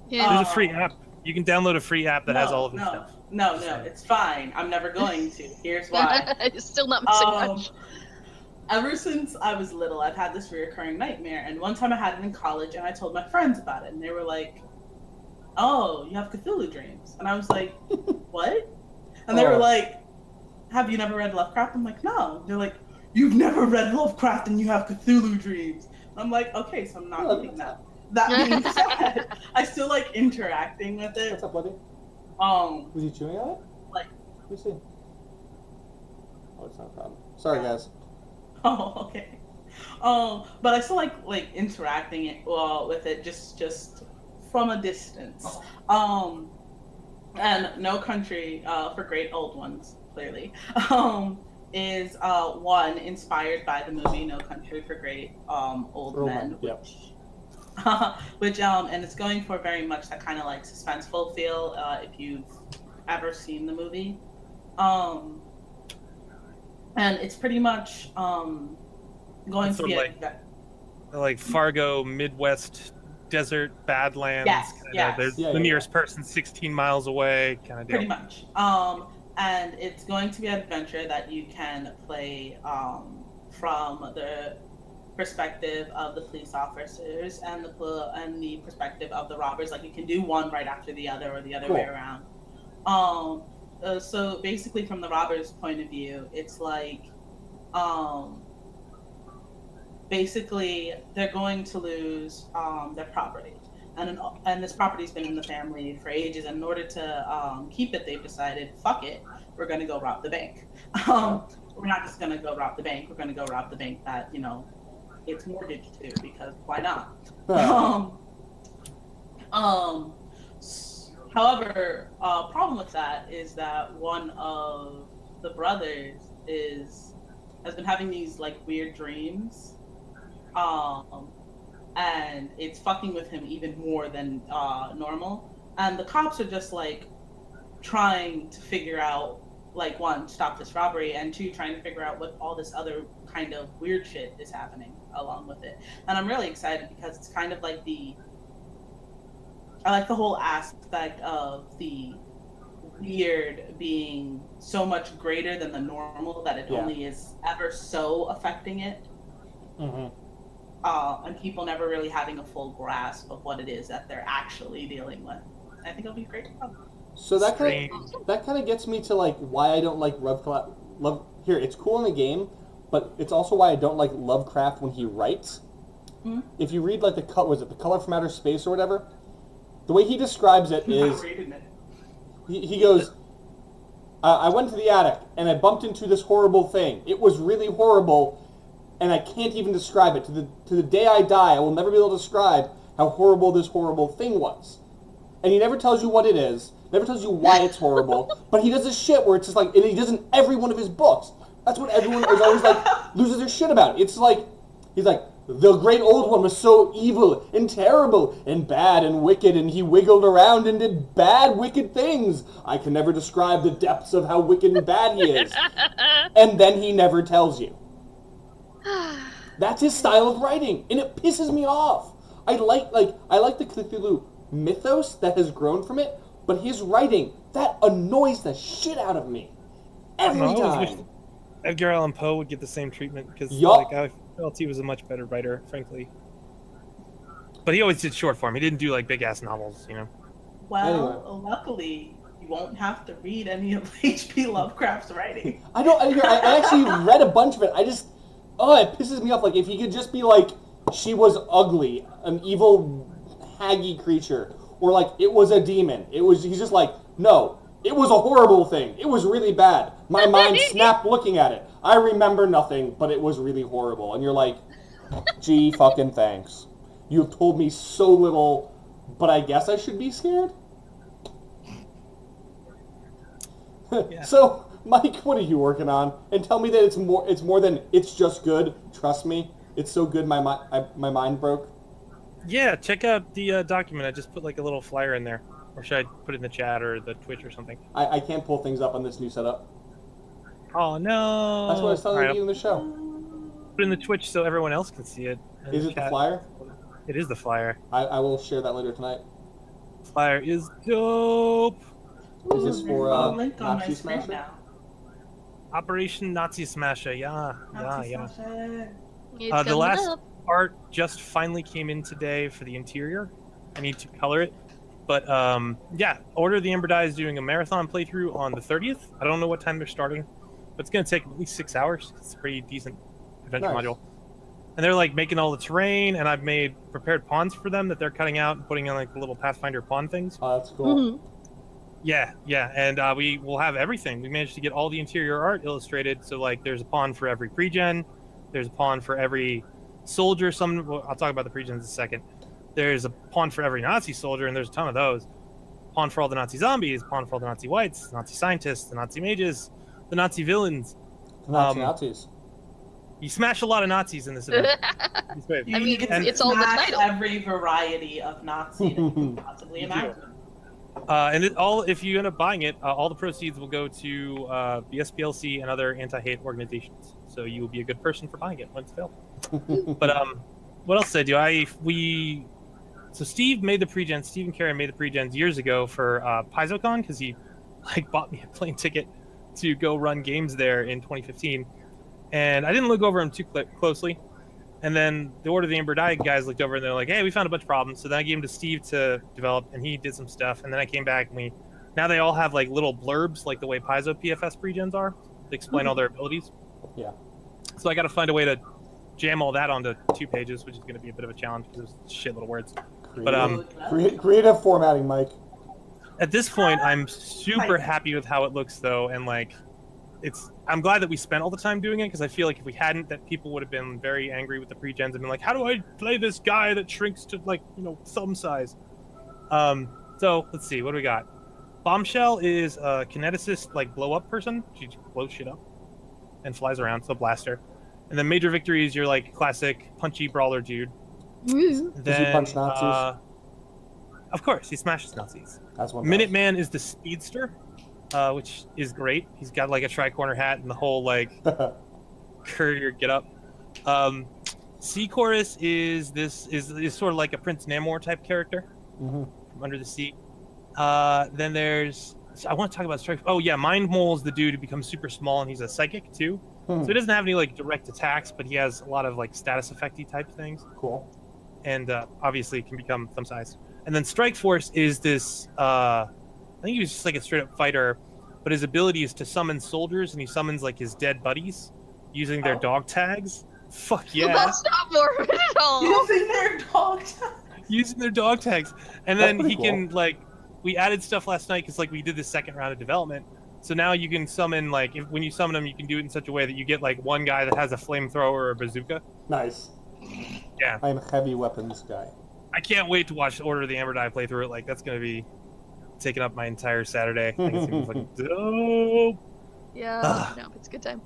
Yeah. There's a free app. You can download a free app that has all of this stuff. No, it's fine. I'm never going to. Here's why. Still not missing much. Ever since I was little, I've had this recurring nightmare, and one time I had it in college, and I told my friends about it, and they were like, "Oh, you have Cthulhu dreams," and I was like, "What?" And they were like, "Have you never read Lovecraft?" I'm like, "No." They're like, "You've never read Lovecraft, and you have Cthulhu dreams." I'm like, "Okay, so I'm not reading that." That being said, I still like interacting with it. What's up, buddy? Was he chewing on it? Like, let me see. Oh, it's not a problem. Sorry, guys. Oh, okay. But I still like interacting with it just from a distance. And No Country for Great Old Ones clearly, is one inspired by the movie No Country for Great Old Men, Yep. which and it's going for very much that kind of like suspenseful feel. If you've ever seen the movie, and it's pretty much going to be like Fargo, Midwest desert badlands. Yes, yes. There's the nearest person 16 miles away, kind of deal. Pretty much. And it's going to be an adventure that you can play from the perspective of the police officers and the perspective of the robbers. Like you can do one right after the other or the other way around. So basically, from the robbers' point of view, it's like basically they're going to lose their property. And this property's been in the family for ages. And in order to keep it, they've decided, fuck it, we're going to go rob the bank. We're not just going to go rob the bank. We're going to go rob the bank that, you know, it's mortgaged to, because why not? However, problem with that is that one of the brothers has been having these like weird dreams. And it's fucking with him even more than normal. And the cops are just like trying to figure out, like, one, stop this robbery, and two, trying to figure out what all this other kind of weird shit is happening along with it. And I'm really excited because it's kind of like I like the whole aspect of the weird being so much greater than the normal that it only is ever so affecting it. And people never really having a full grasp of what it is that they're actually dealing with. I think it'll be great fun. So that kind of gets me to like why I don't like love. Here, it's cool in the game, but it's also why I don't like Lovecraft when he writes. If you read like the Color from Outer Space or whatever, the way he describes it is he goes, I went to the attic and I bumped into this horrible thing. It was really horrible. And I can't even describe it. To the day I die, I will never be able to describe how horrible this horrible thing was. And he never tells you what it is, never tells you why it's horrible, but he does this shit where it's just like, and he does in every one of his books. That's what everyone is always like, loses their shit about. It's like, he's like, the great old one was so evil and terrible and bad and wicked, and he wiggled around and did bad, wicked things. I can never describe the depths of how wicked and bad he is. And then he never tells you. That's his style of writing, and it pisses me off. I like the Cthulhu mythos that has grown from it, but his writing, that annoys the shit out of me every time. Edgar Allan Poe would get the same treatment because I felt he was a much better writer, frankly. But he always did short form. He didn't do like big ass novels, you know. Well, luckily, you won't have to read any of H.P. Lovecraft's writing. I actually read a bunch of it. It pisses me off. Like, if he could just be like, she was ugly, an evil, haggy creature, or like, it was a demon. He's just like, no, it was a horrible thing. It was really bad. My mind snapped looking at it. I remember nothing, but it was really horrible. And you're like, gee, fucking thanks. You've told me so little, but I guess I should be scared? Yeah. So, Mike, what are you working on? And tell me that it's more than it's just good. Trust me, it's so good my mind broke. Yeah, check out the document. I just put like a little flyer in there, or should I put it in the chat or the Twitch or something? I can't pull things up on this new setup. Oh no! That's what I was telling you in the show. Put it in the Twitch so everyone else can see it. Is it the flyer? It is the flyer. I will share that later tonight. Flyer is dope. Is this for Nazi Smasher? Now. Operation Nazi Smasher, yeah. It's the last up. art just finally came in today for the interior. I need to color it. But Order of the Ember Die is doing a marathon playthrough on the 30th. I don't know what time they're starting, but it's going to take at least 6 hours. It's a pretty decent adventure module. And they're like making all the terrain, and I've made prepared pawns for them that they're cutting out and putting in like the little Pathfinder pawn things. Oh, that's cool. Mm-hmm. Yeah, and we will have everything. We managed to get all the interior art illustrated, so like there's a pawn for every pregen, there's a pawn for every soldier. I'll talk about the pregens in a second. There's a pawn for every Nazi soldier, and there's a ton of those. Pawn for all the Nazi zombies, pawn for all the Nazi whites, Nazi scientists, the Nazi mages, the Nazi villains. Nazis. You smash a lot of Nazis in this event. It's great. I mean, You it's all the smash title. every variety of Nazi that you can possibly imagine. And if you end up buying it, all the proceeds will go to the SPLC and other anti-hate organizations. So you will be a good person for buying it when it's available. But what else did I do? So Steve made the pre-gens. Steve and Karen made the pre-gens years ago for PaizoCon because he bought me a plane ticket to go run games there in 2015. And I didn't look over them too closely. And then the Order of the Emperor guys looked over and they're like, hey, we found a bunch of problems. So then I gave them to Steve to develop, and he did some stuff. And then I came back, and now they all have like little blurbs, like the way Paizo PFS pre-gens are, to explain all their abilities. Yeah. So I got to find a way to jam all that onto 2 pages, which is going to be a bit of a challenge because there's a shitload of words. Creative formatting, Mike. At this point, I'm super happy with how it looks, though, and like, I'm glad that we spent all the time doing it because I feel like if we hadn't, that people would have been very angry with the pre-gens and been like, how do I play this guy that shrinks to like, thumb size? So let's see, what do we got? Bombshell is a kineticist, like blow up person. She blows shit up and flies around, so blaster. And then Major Victory is your like classic punchy brawler dude. Woo. Does he punch Nazis? Of course, he smashes Nazis. That's one. Minuteman is the speedster. Which is great. He's got like a tri-corner hat and the whole like courier get up. Sea Chorus is sort of like a Prince Namor type character from Under the Sea. Then I want to talk about strike. Oh yeah, Mind Mole is the dude who becomes super small and he's a psychic too. So he doesn't have any like direct attacks, but he has a lot of like status effecty type things. Cool. And obviously can become thumb sized. And then Strike Force is this. I think he was just like a straight up fighter, but his ability is to summon soldiers, and he summons like his dead buddies using their dog tags. Fuck yeah! That's not morbid at all. Using their dog tags. Using their dog tags, and then he cool. can like. We added stuff last night because like we did the second round of development. So now you can summon like when you summon them, you can do it in such a way that you get like one guy that has a flamethrower or a bazooka. Nice. Yeah. I'm a heavy weapons guy. I can't wait to watch Order of the Emperor play through it. Like that's gonna be taking up my entire Saturday. I think it seems like dope. Yeah, no, it's a good time.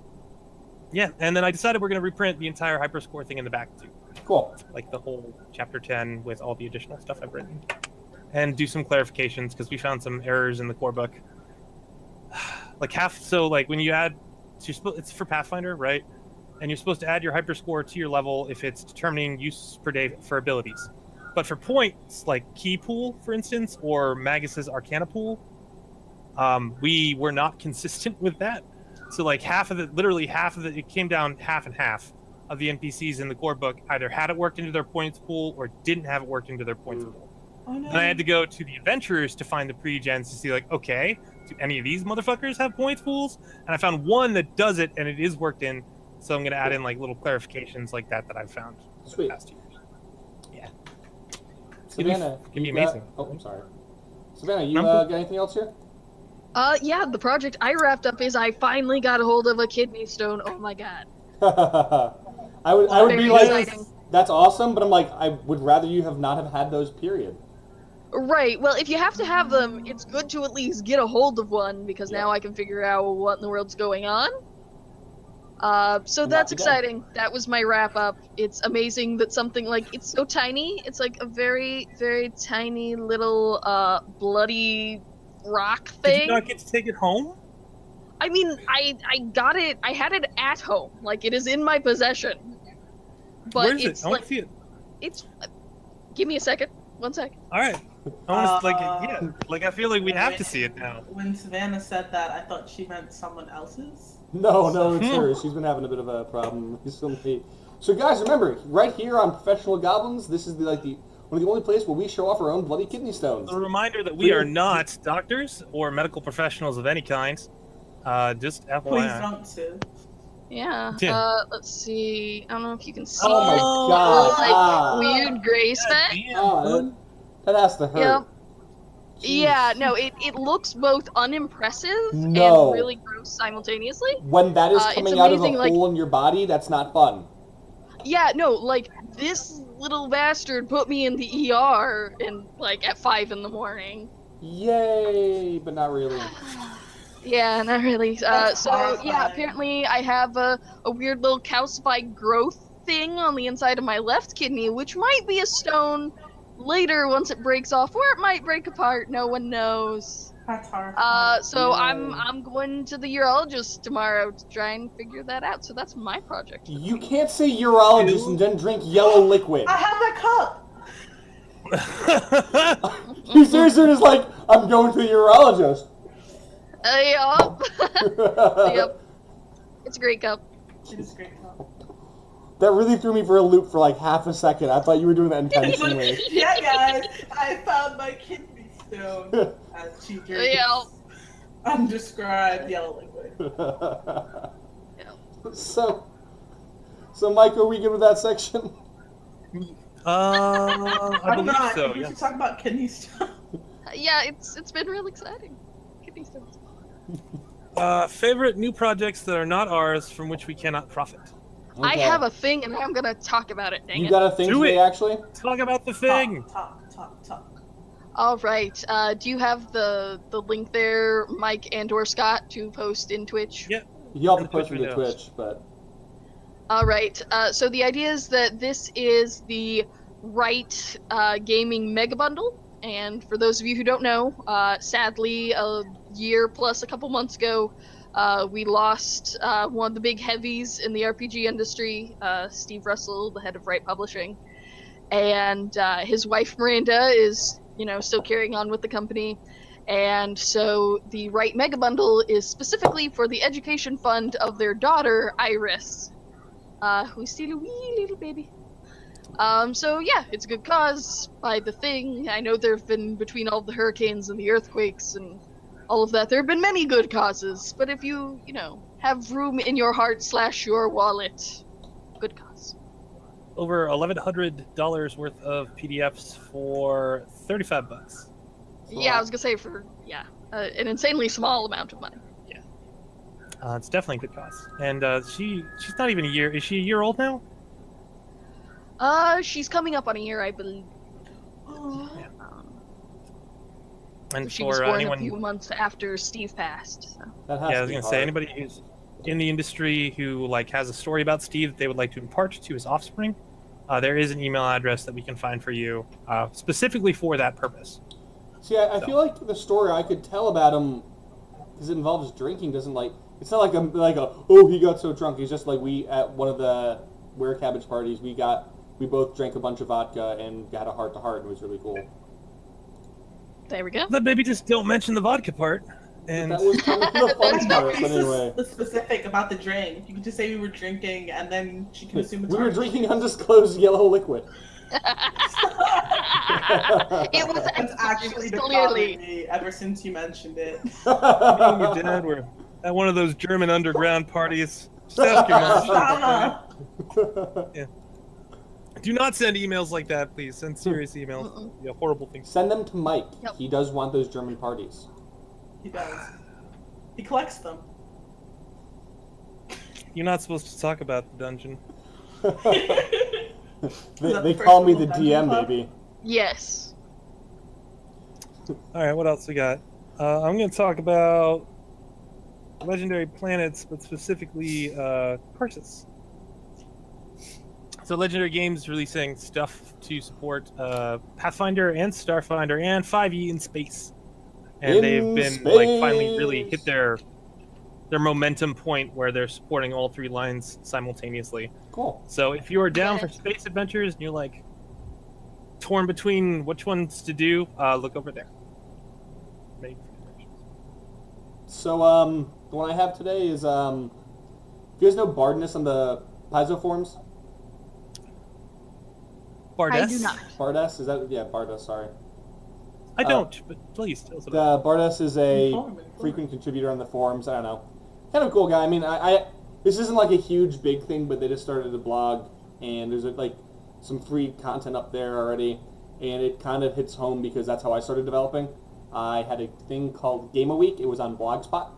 Yeah, and then I decided we're going to reprint the entire Hyperscore thing in the back too. Cool. Like the whole chapter 10 with all the additional stuff I've written. And do some clarifications because we found some errors in the core book. Like when you add, it's for Pathfinder, right? And you're supposed to add your Hyperscore to your level if it's determining use per day for abilities. But for points, like Key Pool, for instance, or Magus's Arcana Pool, we were not consistent with that. So like literally half of it came down half and half of the NPCs in the core book either had it worked into their points pool or didn't have it worked into their points pool. Oh, no. And I had to go to the adventurers to find the pre-gens to see like, okay, do any of these motherfuckers have points pools? And I found one that does it and it is worked in. So I'm going to add in like little clarifications like that I've found over the past 2 years. Yeah. Savannah, It's gonna be amazing. I'm sorry. Savannah, you got anything else here? Yeah, the project I wrapped up is I finally got a hold of a kidney stone. Oh my god. I would Very be like, exciting. that's awesome, but I'm like, I would rather you have had those, period. Right, well, if you have to have them, it's good to at least get a hold of one, because now I can figure out what in the world's going on. So that's exciting. That was my wrap-up. It's amazing that something like, it's so tiny, it's like a very, very tiny little, bloody rock thing. Did you not get to take it home? I mean, I got it, I had it at home. Like, it is in my possession. But Where is it's it? I want to see it. It's, give me a second. 1 second. Alright. I want to, I feel like we have to see it now. When Savannah said that, I thought she meant someone else's. No, it's hers. She's been having a bit of a problem recently. So guys, remember, right here on Professional Goblins, this is one of the only places where we show off our own bloody kidney stones. A reminder that we are not doctors or medical professionals of any kind. Just FYI. Please don't sue. Yeah. Let's see. I don't know if you can see Oh my it. god. Weird gray speck. That has to hurt. Yep. Jeez. Yeah, no, it looks both unimpressive and really gross simultaneously. When that is coming out of a like, hole in your body, that's not fun. Yeah, no, like, this little bastard put me in the ER at 5 in the morning. Yay, but not really. Yeah, not really. That's So yeah, horrifying. apparently I have a weird little calcified growth thing on the inside of my left kidney, which might be a stone later once it breaks off, or it might break apart. No one knows. That's horrifying. So Yay. I'm going to the urologist tomorrow to try and figure that out. So that's my project. You can't say urologist and then drink yellow liquid. I have that cup. You seriously just like, I'm going to the urologist. Yup. Yep. It's a great cup. It is a great cup. That really threw me for a loop for like half a second. I thought you were doing that intentionally. Yeah, guys, I found my kidney stone as she drinks Yeah. undescribed yellow liquid. So, Mike, are we good with that section? I I'm believe not. so. We Yeah. should talk about kidney stone. Yeah, it's been real exciting. Kidney stones. Favorite new projects that are not ours from which we cannot profit. I Okay. have a thing, and I'm gonna talk about it. Dang You it! got a thing Do today, it. actually? Talk about the thing. Talk. All right. Do you have the link there, Mike and/or Scott, to post in Twitch? Yeah. You have On to the post Twitch me to windows. Twitch, but All right. So the idea is that this is the Rite Gaming Mega Bundle, and for those of you who don't know, sadly, a year plus a couple months ago, we lost one of the big heavies in the RPG industry, Steve Russell, the head of Rite Publishing, and his wife Miranda is, still carrying on with the company. And so the Rite Mega Bundle is specifically for the education fund of their daughter, Iris, who's still a wee little baby. So yeah, it's a good cause. By the thing, I know there have been, between all the hurricanes and the earthquakes and all of that, there have been many good causes. But if you, have room in your heart / your wallet, good cause. Over $1,100 worth of PDFs for $35. Yeah, I was gonna say an insanely small amount of money. It's definitely a good cause. And she's not even a year. Is she a year old now? She's coming up on a year, I believe. Yeah. And She was for born anyone, a few months after Steve passed. So. that has yeah, I to was be gonna hard. say anybody who's in the industry who has a story about Steve that they would like to impart to his offspring, there is an email address that we can find for you specifically for that purpose. See, I feel like the story I could tell about him, because it involves drinking, doesn't it's not like oh, he got so drunk. He's just like, we at one of the Were Cabbage parties, we both drank a bunch of vodka and had a heart to heart, and it was really cool. There we go. Then maybe just don't mention the vodka part. And That was kind of the fun There's part, no but anyway. specific about the drink. You can just say we were drinking, and then she can assume it's We were orange. drinking undisclosed yellow liquid. It was That's actually been clearly. bothering me ever since you mentioned it. me and your dad were at one of those German underground parties. Just ask your mom. Yeah. Do not send emails like that, please. Send serious emails. Yeah, horrible things. Send them to Mike. Yep. He does want those German parties. He does. He collects them. You're not supposed to talk about the dungeon. They call me the DM, baby. Yes. All right, what else we got? I'm going to talk about legendary planets, but specifically Carsis. So Legendary Games releasing stuff to support Pathfinder and Starfinder and 5e in space, and they've been finally really hit their momentum point where they're supporting all three lines simultaneously. Cool. So if you are down for space adventures and you're torn between which ones to do, look over there. So, the one I have today is, you guys know Bardness on the Paizo forums? Bardes? I do not. Bardes? Is that, yeah, Bardes, sorry. I don't, but please tell us about Bardes is a Inform. frequent contributor on the forums, I don't know. Kind of cool guy. I mean, this isn't like a huge, big thing, but they just started a blog, and there's some free content up there already, and it kind of hits home because that's how I started developing. I had a thing called Game a Week. It was on Blogspot,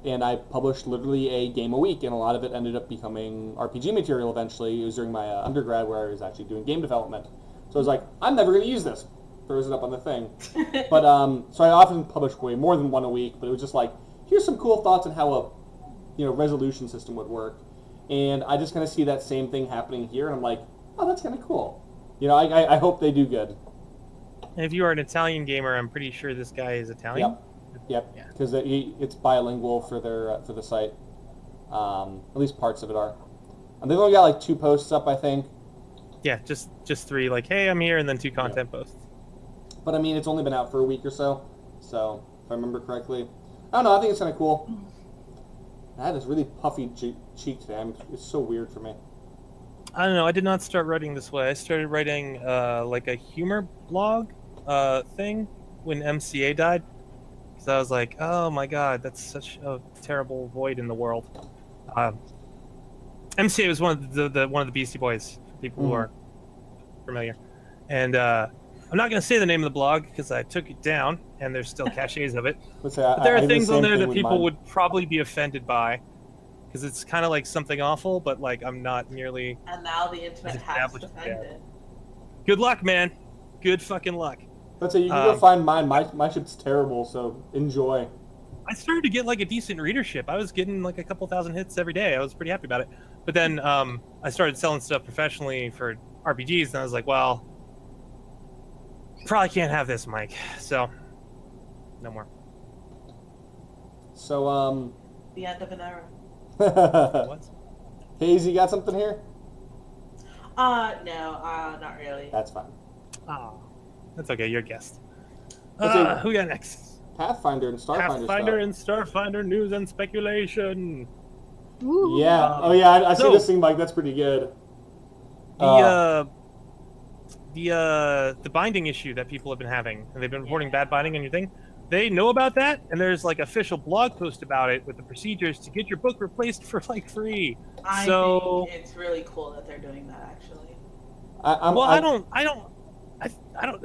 and I published literally a game a week, and a lot of it ended up becoming RPG material eventually. It was during my undergrad where I was actually doing game development. So I was like, I'm never going to use this. Throws it up on the thing. But, so I often publish way more than one a week, but it was just here's some cool thoughts on how a resolution system would work. And I just kind of see that same thing happening here, and I'm like, oh, that's kind of cool. I hope they do good. And if you are an Italian gamer, I'm pretty sure this guy is Italian. Yep. Yeah. Because it's bilingual for the site. At least parts of it are. And they've only got like 2 posts up, I think. Yeah, just 3. Like, hey, I'm here, and then 2 content posts. But I mean, it's only been out for a week or so. So if I remember correctly, I don't know. I think it's kind of cool. I had this really puffy cheek today. It's so weird for me. I don't know. I did not start writing this way. I started writing like a humor blog thing when MCA died. Because I was like, oh my god, that's such a terrible void in the world. MCA was one of the Beastie Boys, for people who are familiar. And I'm not going to say the name of the blog because I took it down, and there's still caches of it. But there are things on there that people would probably be offended by, because it's kind of like something awful, but like I'm not nearly. And now the internet has defended. Good luck, man. Good fucking luck. Let's say you can go find mine. My shit's terrible, so enjoy. I started to get like a decent readership. I was getting like a couple thousand hits every day. I was pretty happy about it. But then I started selling stuff professionally for RPGs, and I was like, well, probably can't have this, Mike. So, no more. So, the end of an era. What? Haze, you got something here? No, not really. That's fine. Oh, that's okay. You're a guest. Let's Who got next? Pathfinder and Starfinder Pathfinder stuff. and Starfinder news and speculation. Woo. Yeah. Oh yeah, I see this thing, Mike. That's pretty good. The binding issue that people have been having, and they've been reporting bad binding on your thing. They know about that, and there's like official blog post about it with the procedures to get your book replaced for like free. I think it's really cool that they're doing that, actually. I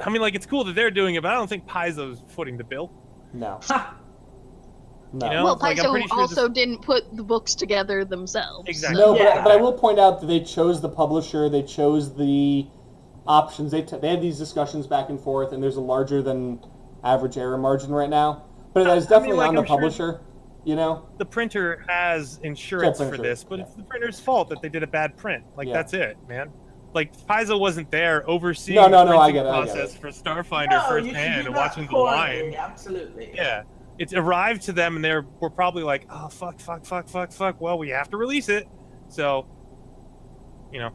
mean, like, it's cool that they're doing it, but I don't think Paizo's footing the bill. No. You know? Well, Like, I'm Paizo pretty sure also didn't put the books together themselves. Exactly. No, Yeah. but I will point out that they chose the publisher, they chose the options, they had these discussions back and forth, and there's a larger than average error margin right now. But it is definitely on the publisher, you know? The printer has insurance for printer, this, but it's the printer's fault that they did a bad print. Like, Yeah. that's it, man. Like, Paizo wasn't there overseeing No, the I printing get it. process for Starfinder No, you should firsthand do and that watching the poorly, line. Absolutely. Yeah. It arrived to them, and we're probably like, oh, fuck. Well, we have to release it. So, you know.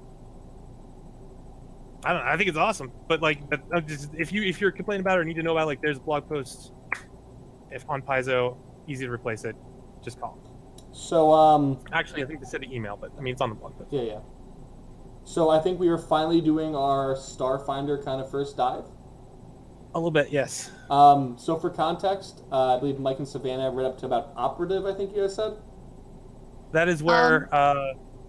I don't know. I think it's awesome. But, like, if you're complaining about it or need to know about it, like, there's blog posts on Paizo, easy to replace it. Just call. So, Actually, I think they said an email, but, I mean, it's on the blog post. yeah. So I think we are finally doing our Starfinder kind of first dive. A little bit, yes. So for context, I believe Mike and Savannah read up to about Operative, I think you guys said? That is where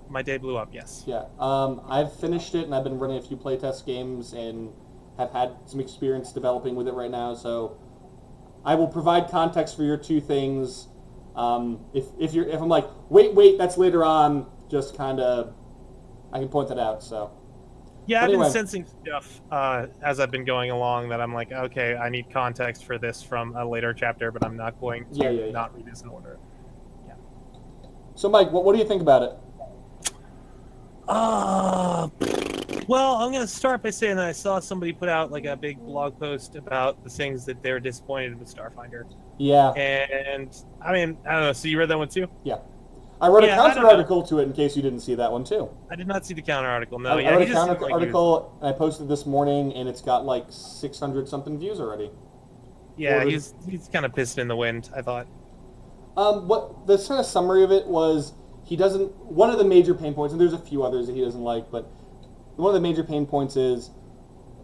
my day blew up, yes. Yeah. I've finished it, and I've been running a few playtest games, and have had some experience developing with it right now, so I will provide context for your 2 things. If I'm like, wait, that's later on, just kind of, I can point that out, so. Yeah, But I've anyway. been sensing stuff as I've been going along that I'm like, okay, I need context for this from a later chapter, but I'm not going to not read this in order. So Mike, what do you think about it? Well, I'm going to start by saying that I saw somebody put out like a big blog post about the things that they're disappointed with Starfinder. Yeah. And, I mean, I don't know, so you read that one too? Yeah. I wrote a Yeah, counter article to it in case you didn't see that one too. I did not see the counter article, no. I wrote a counter article, and I posted this morning, and it's got like 600 something views already. Yeah, he's kind of pissed in the wind, I thought. What the kind of summary of it was, he doesn't. One of the major pain points, and there's a few others that he doesn't like, but one of the major pain points is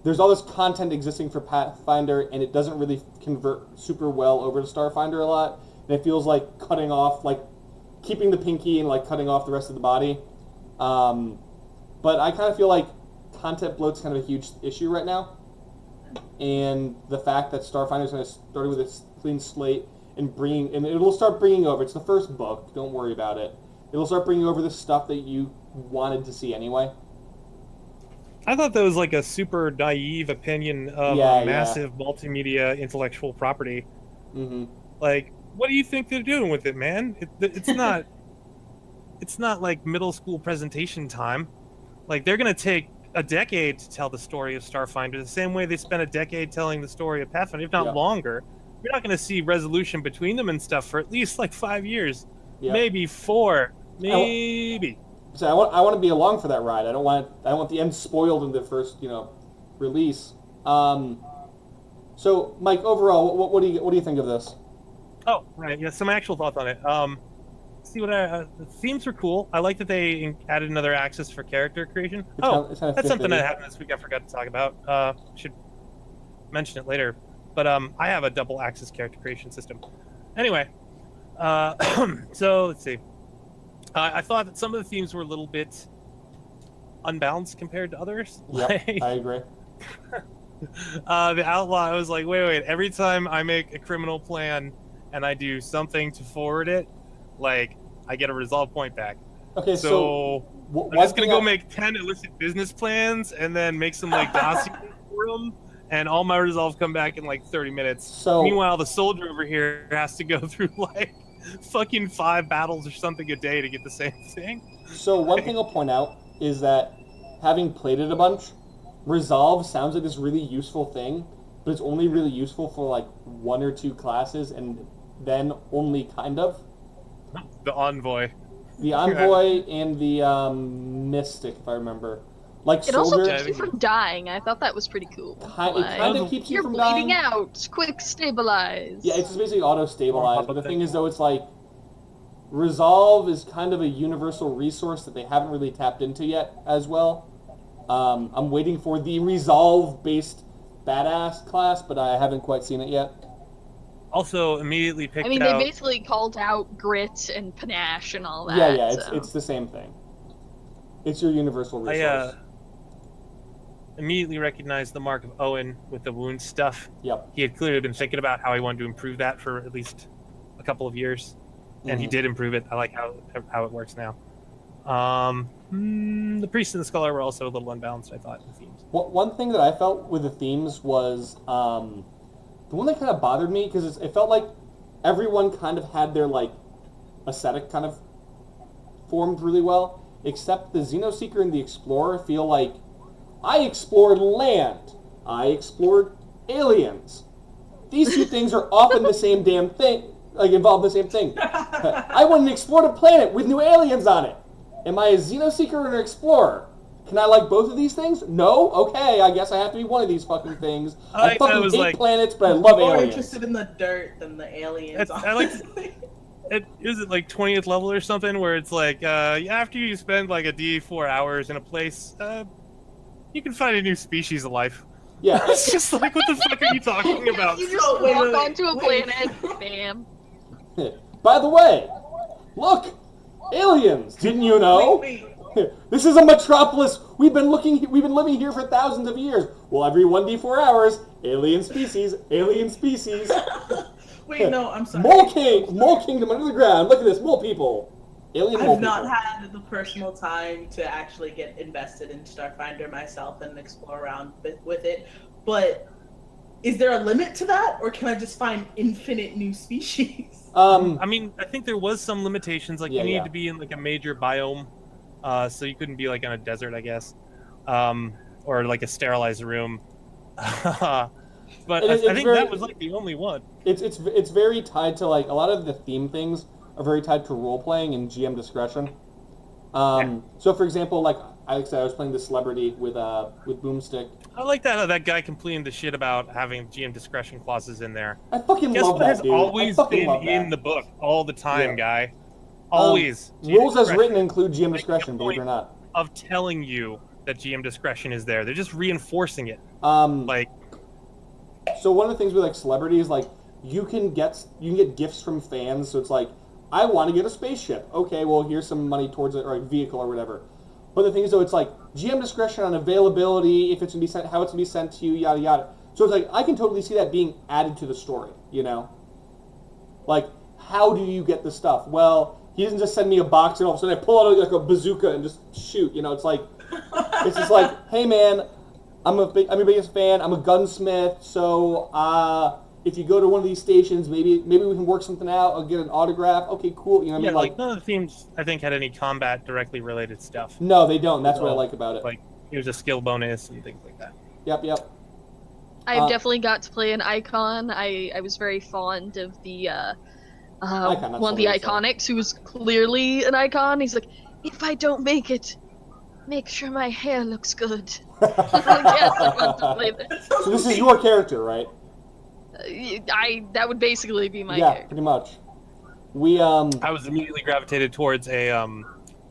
there's all this content existing for Pathfinder, and it doesn't really convert super well over to Starfinder a lot, and it feels like cutting off, like keeping the pinky and like cutting off the rest of the body. But I kind of feel like content bloat's kind of a huge issue right now, and the fact that Starfinder's going to start with a clean slate and it'll start bringing over. It's the first book. Don't worry about it. It'll start bringing over the stuff that you wanted to see anyway. I thought that was like a super naive opinion of a massive multimedia intellectual property. Mm-hmm. Like, what do you think they're doing with it, man? It's not. It's not like middle school presentation time. Like, they're gonna take a decade to tell the story of Starfinder, the same way they spent a decade telling the story of Pathfinder, if not longer. You're not gonna see resolution between them and stuff for at least like 5 years, maybe 4, maybe. So I want to be along for that ride. I don't want the end spoiled in the first release. So Mike, overall, what do you think of this? Oh, right. Yeah, some actual thoughts on it. See what the themes were cool. I like that they added another axis for character creation. That's something that happened this week I forgot to talk about. Should mention it later. But I have a double axis character creation system. Anyway, so let's see. I thought that some of the themes were a little bit unbalanced compared to others. Yep, I agree. The outlaw, I was like, wait. Every time I make a criminal plan and I do something to forward it, like, I get a resolve point back. Okay, so I'm just gonna go make 10 illicit business plans and then make some like dossier for them, and all my resolves come back in like 30 minutes. So meanwhile, the soldier over here has to go through like fucking 5 battles or something a day to get the same thing. So one thing I'll point out is that, having played it a bunch, resolve sounds like this really useful thing, but it's only really useful for like 1 or 2 classes, and then only kind of. The envoy. The envoy and the mystic, if I remember. Like it soldier, also keeps you from dying. I thought that was pretty cool. It kind of keeps you from dying. You're bleeding out. Quick, stabilize. Yeah, it's just basically auto-stabilize. But the thing is, though, it's like resolve is kind of a universal resource that they haven't really tapped into yet as well. I'm waiting for the resolve-based badass class, but I haven't quite seen it yet. Also, immediately picked out... I mean, they basically called out grit and panache and all that. Yeah, it's the same thing. It's your universal resource. I immediately recognized the mark of Owen with the wound stuff. Yep. He had clearly been thinking about how he wanted to improve that for at least a couple of years, and he did improve it. I like how it works now. The priest and the scholar were also a little unbalanced, I thought, in the themes. One thing that I felt with the themes was... the one that kind of bothered me, because it felt like everyone kind of had their, like, aesthetic kind of formed really well, except the Xenoseeker and the Explorer feel like, I explored land, I explored aliens. These two things are often the same damn thing, like, involved in the same thing. I went and explored a planet with new aliens on it. Am I a Xenoseeker or an Explorer? Can I like both of these things? No? Okay, I guess I have to be one of these fucking things. I fucking hate planets, but I love aliens. More interested in the dirt than the aliens. I like... Is it like 20th level or something, where it's like, after you spend like a D4 hours in a place, you can find a new species of life. Yeah. It's just like, what the fuck are you talking about? You just walk onto a planet, bam. By the way, look! Aliens! Didn't you know? Wait. This is a metropolis. We've been living here for thousands of years. Well, every 1d4 hours, alien species, alien species. Wait, no, I'm sorry. Mole kingdom under the ground. Look at this, mole people. Alien mole I've not people. had the personal time to actually get invested in Starfinder myself and explore around with it. But is there a limit to that, or can I just find infinite new species? I mean, I think there was some limitations. Like, you needed to be in like a major biome. So you couldn't be like on a desert, I guess, or like a sterilized room. But I think that was like the only one. It's very tied to, like, a lot of the theme things are very tied to role playing and GM discretion. So for example, like I said, I was playing the celebrity with Boomstick. I like that guy complaining the shit about having GM discretion clauses in there. I fucking love that, dude. Guess what has always been in the book all the time, guy. Always. Rules as written include GM discretion, believe it or not. Of telling you that GM discretion is there. They're just reinforcing it. So one of the things with like celebrities, like you can get gifts from fans. So it's like, I want to get a spaceship. Okay, well here's some money towards it, or a vehicle or whatever. But the thing is, though, it's like GM discretion on availability, if it's gonna be sent, how it's gonna be sent to you, yada yada. So it's like I can totally see that being added to the story. You know, like how do you get the stuff? Well, he doesn't just send me a box and all of a sudden I pull out like a bazooka and just shoot. You know, it's like, it's just like, hey man, I'm your biggest fan. I'm a gunsmith, so if you go to one of these stations, maybe we can work something out. I'll get an autograph. Okay, cool. You know what I mean? Like none of the themes I think had any combat directly related stuff. No, they don't. That's what I like about it. Like here's a skill bonus and things like that. Yep. I've definitely got to play an icon. I was very fond of the one of the iconics who was clearly an icon. He's like, if I don't make it, make sure my hair looks good. Yes, I want to play this. So this is your character, right? That would basically be my yeah, character. pretty much. I was immediately gravitated towards a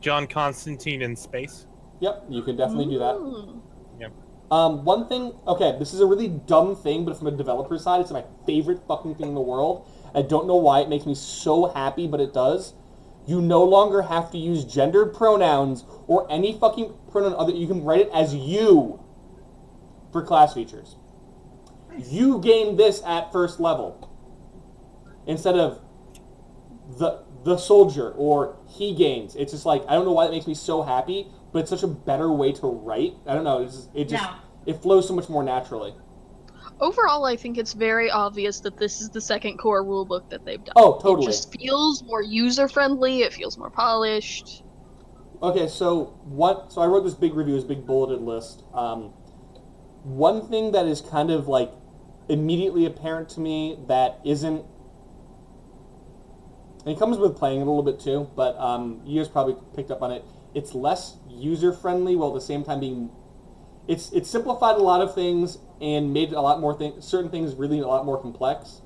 John Constantine in space. Yep, you can definitely do that. Yep. One thing, okay, this is a really dumb thing, but from a developer side, it's my favorite fucking thing in the world. I don't know why it makes me so happy, but it does. You no longer have to use gendered pronouns or any fucking pronoun other. You can write it as you for class features. You gain this at first level instead of the soldier or he gains. It's just like, I don't know why it makes me so happy, but it's such a better way to write. I don't know. It flows so much more naturally. Overall, I think it's very obvious that this is the second core rulebook that they've done. Oh, totally. It just feels more user-friendly. It feels more polished. Okay, so I wrote this big review, this big bulleted list. One thing that is kind of like immediately apparent to me that isn't, and it comes with playing it a little bit too, but you guys probably picked up on it. It's less user-friendly while at the same time being, it's simplified a lot of things and made a lot more certain things really a lot more complex.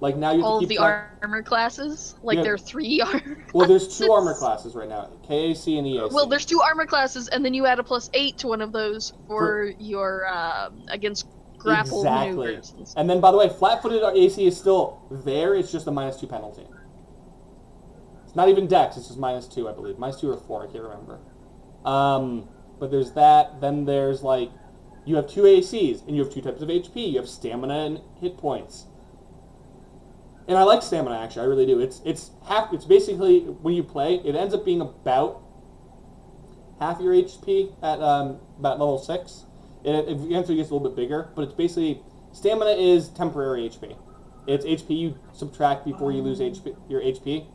Like now you have all to keep of the armor classes? Like there are 3 armor classes? Well, there's 2 armor classes right now, KAC and EAC. Well, there's 2 armor classes, and then you add a +8 to one of those for your against grapple maneuvers. And then, by the way, flat-footed AC is still there. It's just a -2 penalty. It's not even Dex. It's just -2, I believe. -2 or 4. I can't remember. But there's that. Then there's like you have 2 ACs, and you have 2 types of HP. You have stamina and hit points. And I like stamina, actually. I really do. It's basically, when you play, it ends up being about half your HP at about level 6. It eventually gets a little bit bigger, but it's basically, stamina is temporary HP. It's HP you subtract before you lose your HP.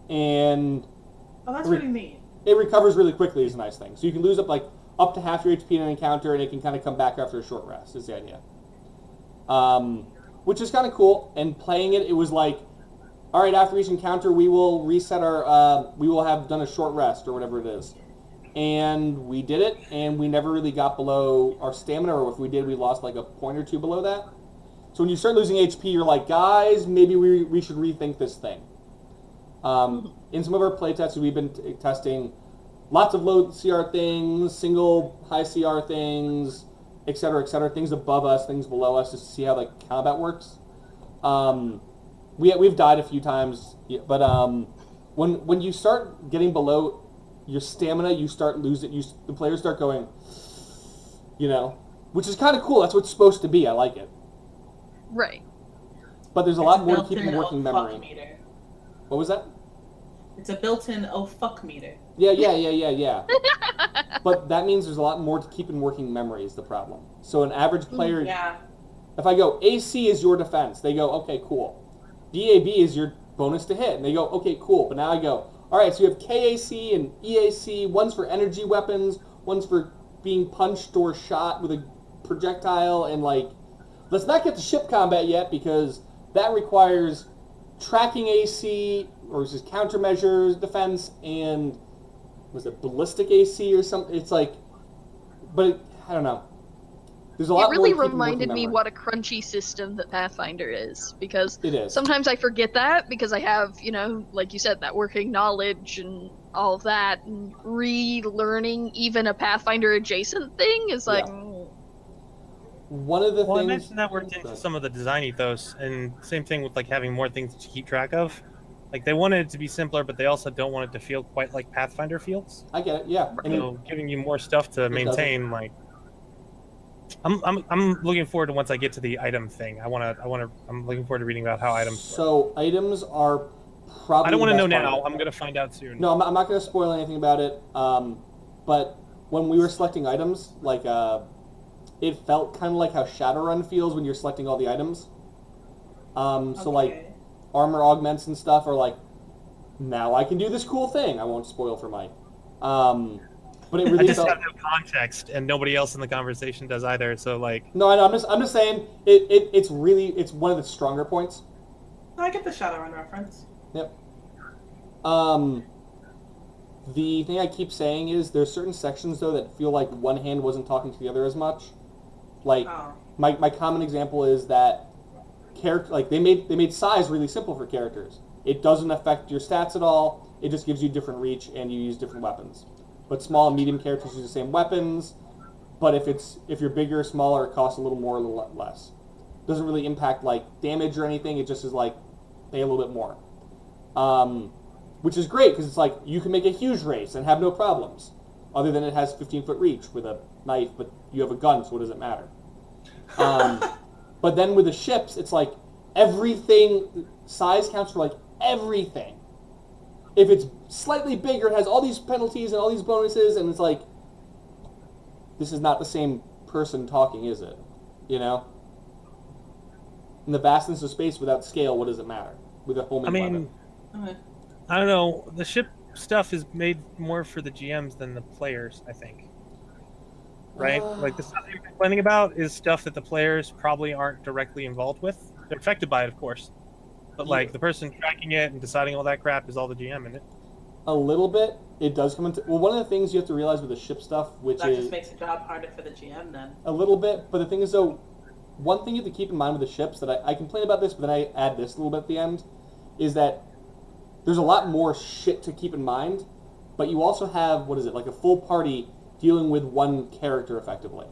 And that's pretty neat. It recovers really quickly is a nice thing. So you can lose up to half your HP in an encounter, and it can kind of come back after a short rest, is the idea. Which is kind of cool. And playing it was like, all right, after each encounter, we will reset we will have done a short rest, or whatever it is. And we did it, and we never really got below our stamina, or if we did, we lost like a point or 2 below that. So when you start losing HP, you're like, guys, maybe we should rethink this thing. In some of our playtests, we've been testing lots of low CR things, single high CR things, etc., things above us, things below us, just to see how like combat works. We've died a few times, but when you start getting below your stamina, you start losing. The players start going, which is kind of cool. That's what it's supposed to be. I like it. Right. But there's a lot more to keep in working memory. Meter. What was that? It's a built-in oh fuck meter. Yeah. But that means there's a lot more to keep in working memory is the problem. So an average player, if I go AC is your defense, they go, okay, cool. DAB is your bonus to hit, and they go, okay, cool. But now I go, all right, so you have KAC and EAC. One's for energy weapons, one's for being punched or shot with a projectile, and like, let's not get to ship combat yet because that requires tracking AC, or just countermeasures defense, and was it ballistic AC or something? It's like, but I don't know. There's a lot. It really more reminded me what a crunchy system that Pathfinder is, because it is. Sometimes I forget that because I have, like you said, that working knowledge and all of that, and relearning even a Pathfinder adjacent thing is like. Yeah. One of the things. I mentioned that worked into some of the design ethos, and same thing with like having more things to keep track of. Like they wanted it to be simpler, but they also don't want it to feel quite like Pathfinder feels. I get it, yeah. So giving you more stuff to maintain, like. I'm looking forward to once I get to the item thing. I'm looking forward to reading about how items work. So items are probably. I don't want to know now. I'm gonna find out soon. No, I'm not gonna spoil anything about it. But when we were selecting items, like it felt kind of like how Shadowrun feels when you're selecting all the items. So like armor augments and stuff are like, now I can do this cool thing. I won't spoil for Mike. But it really I just have no context, and nobody else in the conversation does either. So like, no, I know. I'm just saying it's one of the stronger points. I get the Shadowrun reference. Yep. The thing I keep saying is there's certain sections though that feel like one hand wasn't talking to the other as much. Like my common example is that they made size really simple for characters. It doesn't affect your stats at all. It just gives you different reach and you use different weapons. But small and medium characters use the same weapons. But if you're bigger or smaller, it costs a little more or a little less. Doesn't really impact like damage or anything. It just is like pay a little bit more. Which is great because it's like you can make a huge race and have no problems. Other than it has 15-foot reach with a knife, but you have a gun, so what does it matter? But then with the ships, it's like everything, size counts for like everything. If it's slightly bigger, it has all these penalties and all these bonuses, and it's like, this is not the same person talking, is it? You know? In the vastness of space without scale, what does it matter? With a homing weapon. I don't know. The ship stuff is made more for the GMs than the players, I think. Right? Like, the stuff you're complaining about is stuff that the players probably aren't directly involved with. They're affected by it, of course. But, like, the person tracking it and deciding all that crap is all the GM in it. A little bit. It does come into... Well, one of the things you have to realize with the ship stuff, which that is... That just makes the job harder for the GM, then. A little bit. But the thing is, though, one thing you have to keep in mind with the ships, that I complain about this, but then I add this a little bit at the end, is that there's a lot more shit to keep in mind, but you also have, like a full party dealing with one character effectively.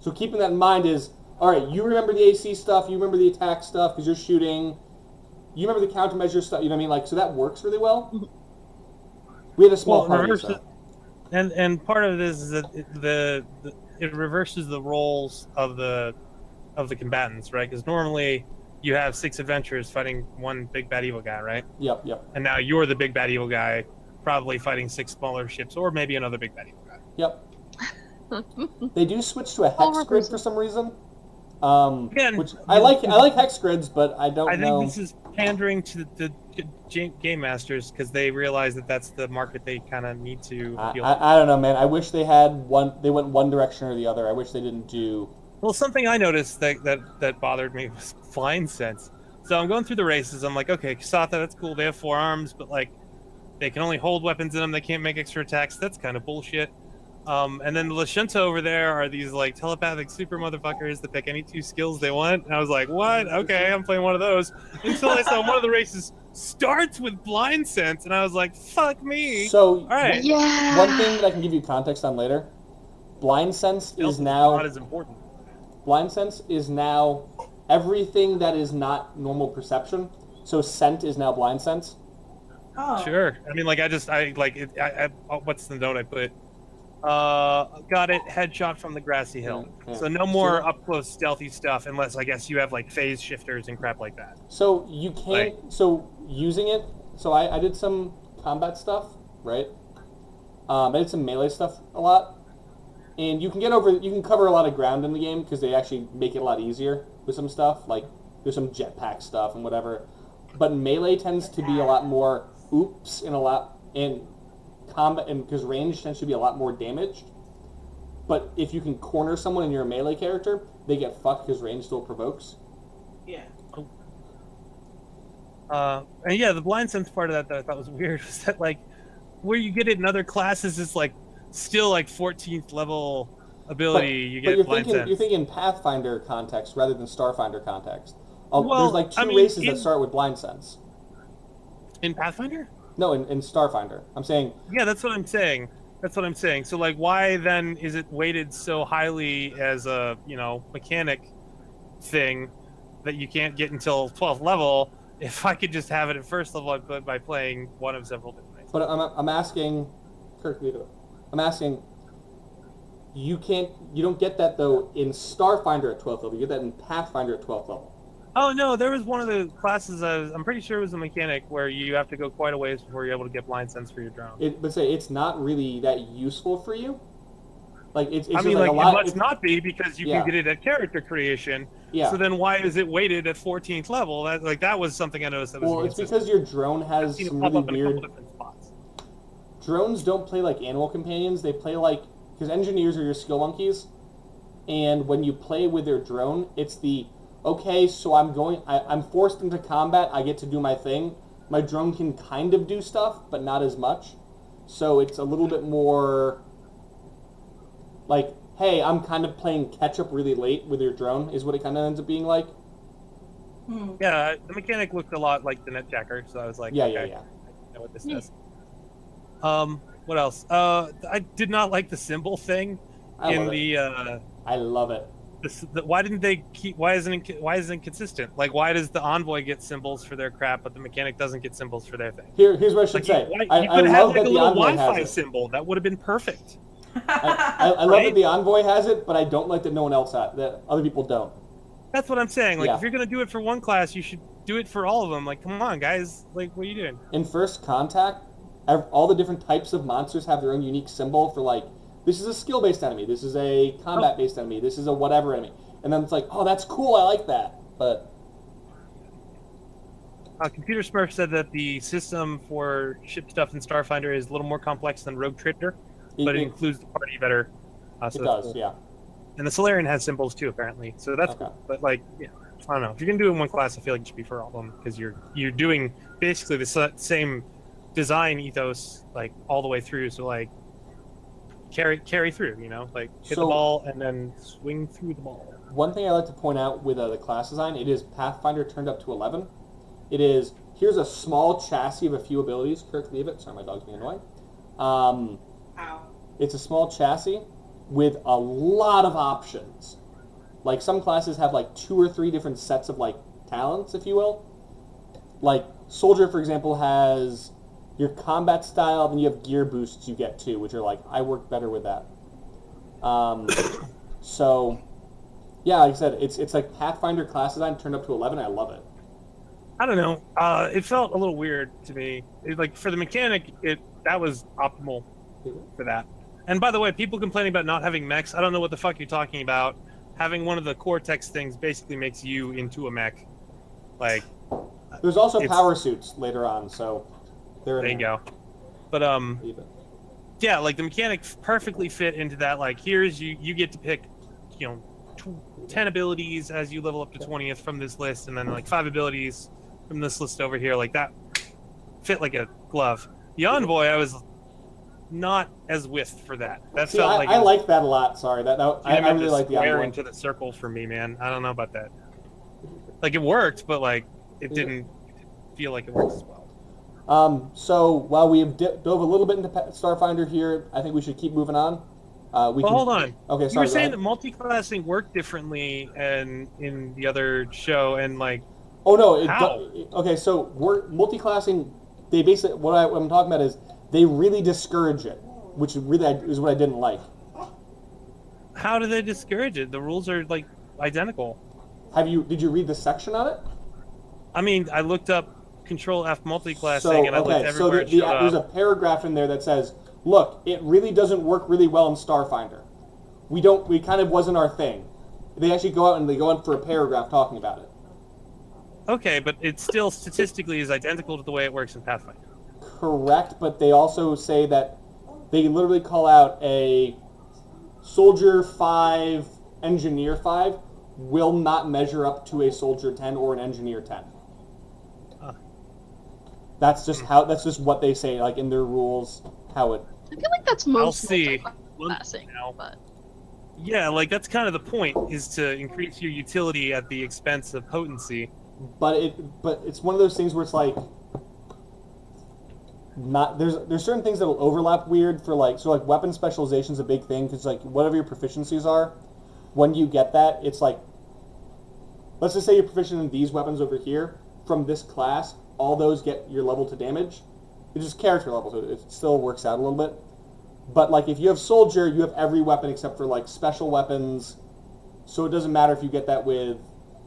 So keeping that in mind is, all right, you remember the AC stuff, you remember the attack stuff because you're shooting, you remember the countermeasure stuff, you know what I mean? Like, so that works really well. We had a small party, so. And part of this is that it reverses the roles of the combatants, right? Because normally you have 6 adventurers fighting one big bad evil guy, right? Yep. And now you're the big bad evil guy, probably fighting 6 smaller ships, or maybe another big bad evil guy. Yep. They do switch to a hex grid for some reason. Again, which I like hex grids, but I don't know. I think this is pandering to the game masters because they realize that that's the market they kind of need to deal with. I don't know, man. I wish they had they went one direction or the other. I wish they didn't do... Well, something I noticed that bothered me was blind sense. So I'm going through the races. I'm like, okay, Yoggsothoth, that's cool. They have 4 arms, but like, they can only hold weapons in them. They can't make extra attacks. That's kind of bullshit. And then the Lashunta over there are these like telepathic super motherfuckers that pick any 2 skills they want. And I was like, what? Okay, I'm playing one of those. Until I saw one of the races starts with blind sense, and I was like, fuck me. So, all right. Yeah. One thing that I can give you context on later, blind sense is now... not as important. Blind sense is now everything that is not normal perception. So scent is now blind sense. Oh. Sure. I mean, like, what's the note I put? Got it. Headshot from the grassy hill. Yeah. So no more up close stealthy stuff, unless I guess you have like phase shifters and crap like that. So you can't. So using it. So I did some combat stuff, right? I did some melee stuff a lot, and you can cover a lot of ground in the game because they actually make it a lot easier with some stuff. Like there's some jetpack stuff and whatever, but melee tends to be a lot more oops and combat, and because range tends to be a lot more damaged. But if you can corner someone and you're a melee character, they get fucked because range still provokes. Yeah. And yeah, the blind sense part of that I thought was weird was that like where you get it in other classes is like still like 14th level ability. You get blind sense. You're thinking Pathfinder context rather than Starfinder context. There's like 2 races that start with blind sense. In Pathfinder? No, in Starfinder. I'm saying... Yeah, that's what I'm saying. So, like, why then is it weighted so highly as a, mechanic thing that you can't get until 12th level if I could just have it at first level by playing one of several different races? But I'm asking... Kirk, leave it. I'm asking... You don't get that, though, in Starfinder at 12th level. You get that in Pathfinder at 12th level. Oh, no, there was one of the classes, I'm pretty sure it was a mechanic, where you have to go quite a ways before you're able to get blind sense for your drone. But say it's not really that useful for you. Like it's I just mean, like like a lot. it must not be because you Yeah. can get it at character creation. Yeah. So then why is it weighted at 14th level? That was something I noticed that was Well, it's inconsistent. because your drone I've has seen it some pop really up in a weird. couple different spots. Drones don't play like animal companions. They play like because engineers are your skill monkeys, and when you play with their drone, it's the okay. So I'm forced into combat. I get to do my thing. My drone can kind of do stuff, but not as much. So it's a little bit more like, hey, I'm kind of playing catch up really late with your drone. Is what it kind of ends up being like. Yeah, the mechanic looked a lot like the Netjacker, so I was like, Yeah, okay, yeah. I know what this does. What else? I did not like the symbol thing I in love the. I love it. Why didn't they keep? Why isn't it consistent? Like, why does the envoy get symbols for their crap, but the mechanic doesn't get symbols for their thing? Here's what I should Like, say. you I could have love like that a the little envoy has Wi-Fi it. symbol. That would have been perfect. I love Right? that the envoy has it, but I don't like that no one else has that other people don't. That's what I'm saying. Like, Yeah. if you're gonna do it for one class, you should do it for all of them. Like, come on, guys. Like, what are you doing? In First Contact, all the different types of monsters have their own unique symbol for like, this is a skill-based enemy, this is a combat-based enemy, this is a whatever enemy. And then it's like, oh, that's cool, I like that. But Computer Smurf said that the system for ship stuff in Starfinder is a little more complex than Rogue Trader, but it includes the party better. it So that's does, cool. yeah. And the Solarian has symbols too, apparently. So that's Okay. cool. But like, yeah, I don't know. If you're gonna do it in one class, I feel like it should be for all of them because you're doing basically the same design ethos like all the way through. So like, carry through. You know, like hit the ball and then swing through the ball. One thing I like to point out with the class design, it is Pathfinder turned up to 11. It is, here's a small chassis of a few abilities. Kirk, leave it. Sorry, my dog's being annoying. Ow. It's a small chassis with a lot of options. Like some classes have like 2 or 3 different sets of like talents, if you will. Like Soldier, for example, has your combat style, then you have gear boosts you get too, which are like, I work better with that. So, yeah, like I said, it's like Pathfinder class design turned up to 11. I love it. I don't know. It felt a little weird to me. Like for the mechanic, that was optimal for that. And by the way, people complaining about not having mechs, I don't know what the fuck you're talking about. Having one of the Cortex things basically makes you into a mech. Like, there's also power suits later on, so there you go. But yeah, like the mechanics perfectly fit into that. Like, here's you get to pick, 10 abilities as you level up to 20th from this list, and then like 5 abilities from this list over here. Like that fit like a glove. The Envoy, I was not as with for that. That felt like I like that a lot. Sorry, I really like the square Envoy. into the circle for me, man. I don't know about that. Like it worked, but like it didn't feel like it worked as well. So while we have dove a little bit into Starfinder here, I think we should keep moving on. Hold on. Okay, sorry. You were saying that multi-classing worked differently and in the other show, and like. Oh no! How? Okay, so multi-classing. They basically what I'm talking about is they really discourage it, which really is what I didn't like. How do they discourage it? The rules are like identical. Did you read the section on it? I mean, I looked up Control F multi-classing, and I looked everywhere. So there's a paragraph in there that says, "Look, it really doesn't work really well in Starfinder. We kind of wasn't our thing." They actually go out and they go on for a paragraph talking about it. Okay, but it still statistically is identical to the way it works in Pathfinder. Correct, but they also say that they literally call out a Soldier 5, Engineer 5 will not measure up to a Soldier 10 or an Engineer 10. That's just what they say, like in their rules, how it. I feel like that's most I'll see. classing, but Yeah, like that's kind of the point, is to increase your utility at the expense of potency. But it's one of those things where it's like not there's certain things that will overlap weird for like weapon specialization is a big thing because like whatever your proficiencies are, when you get that it's like let's just say you're proficient in these weapons over here from this class, all those get your level to damage. It's just character level, so it still works out a little bit. But like if you have Soldier, you have every weapon except for like special weapons, so it doesn't matter if you get that with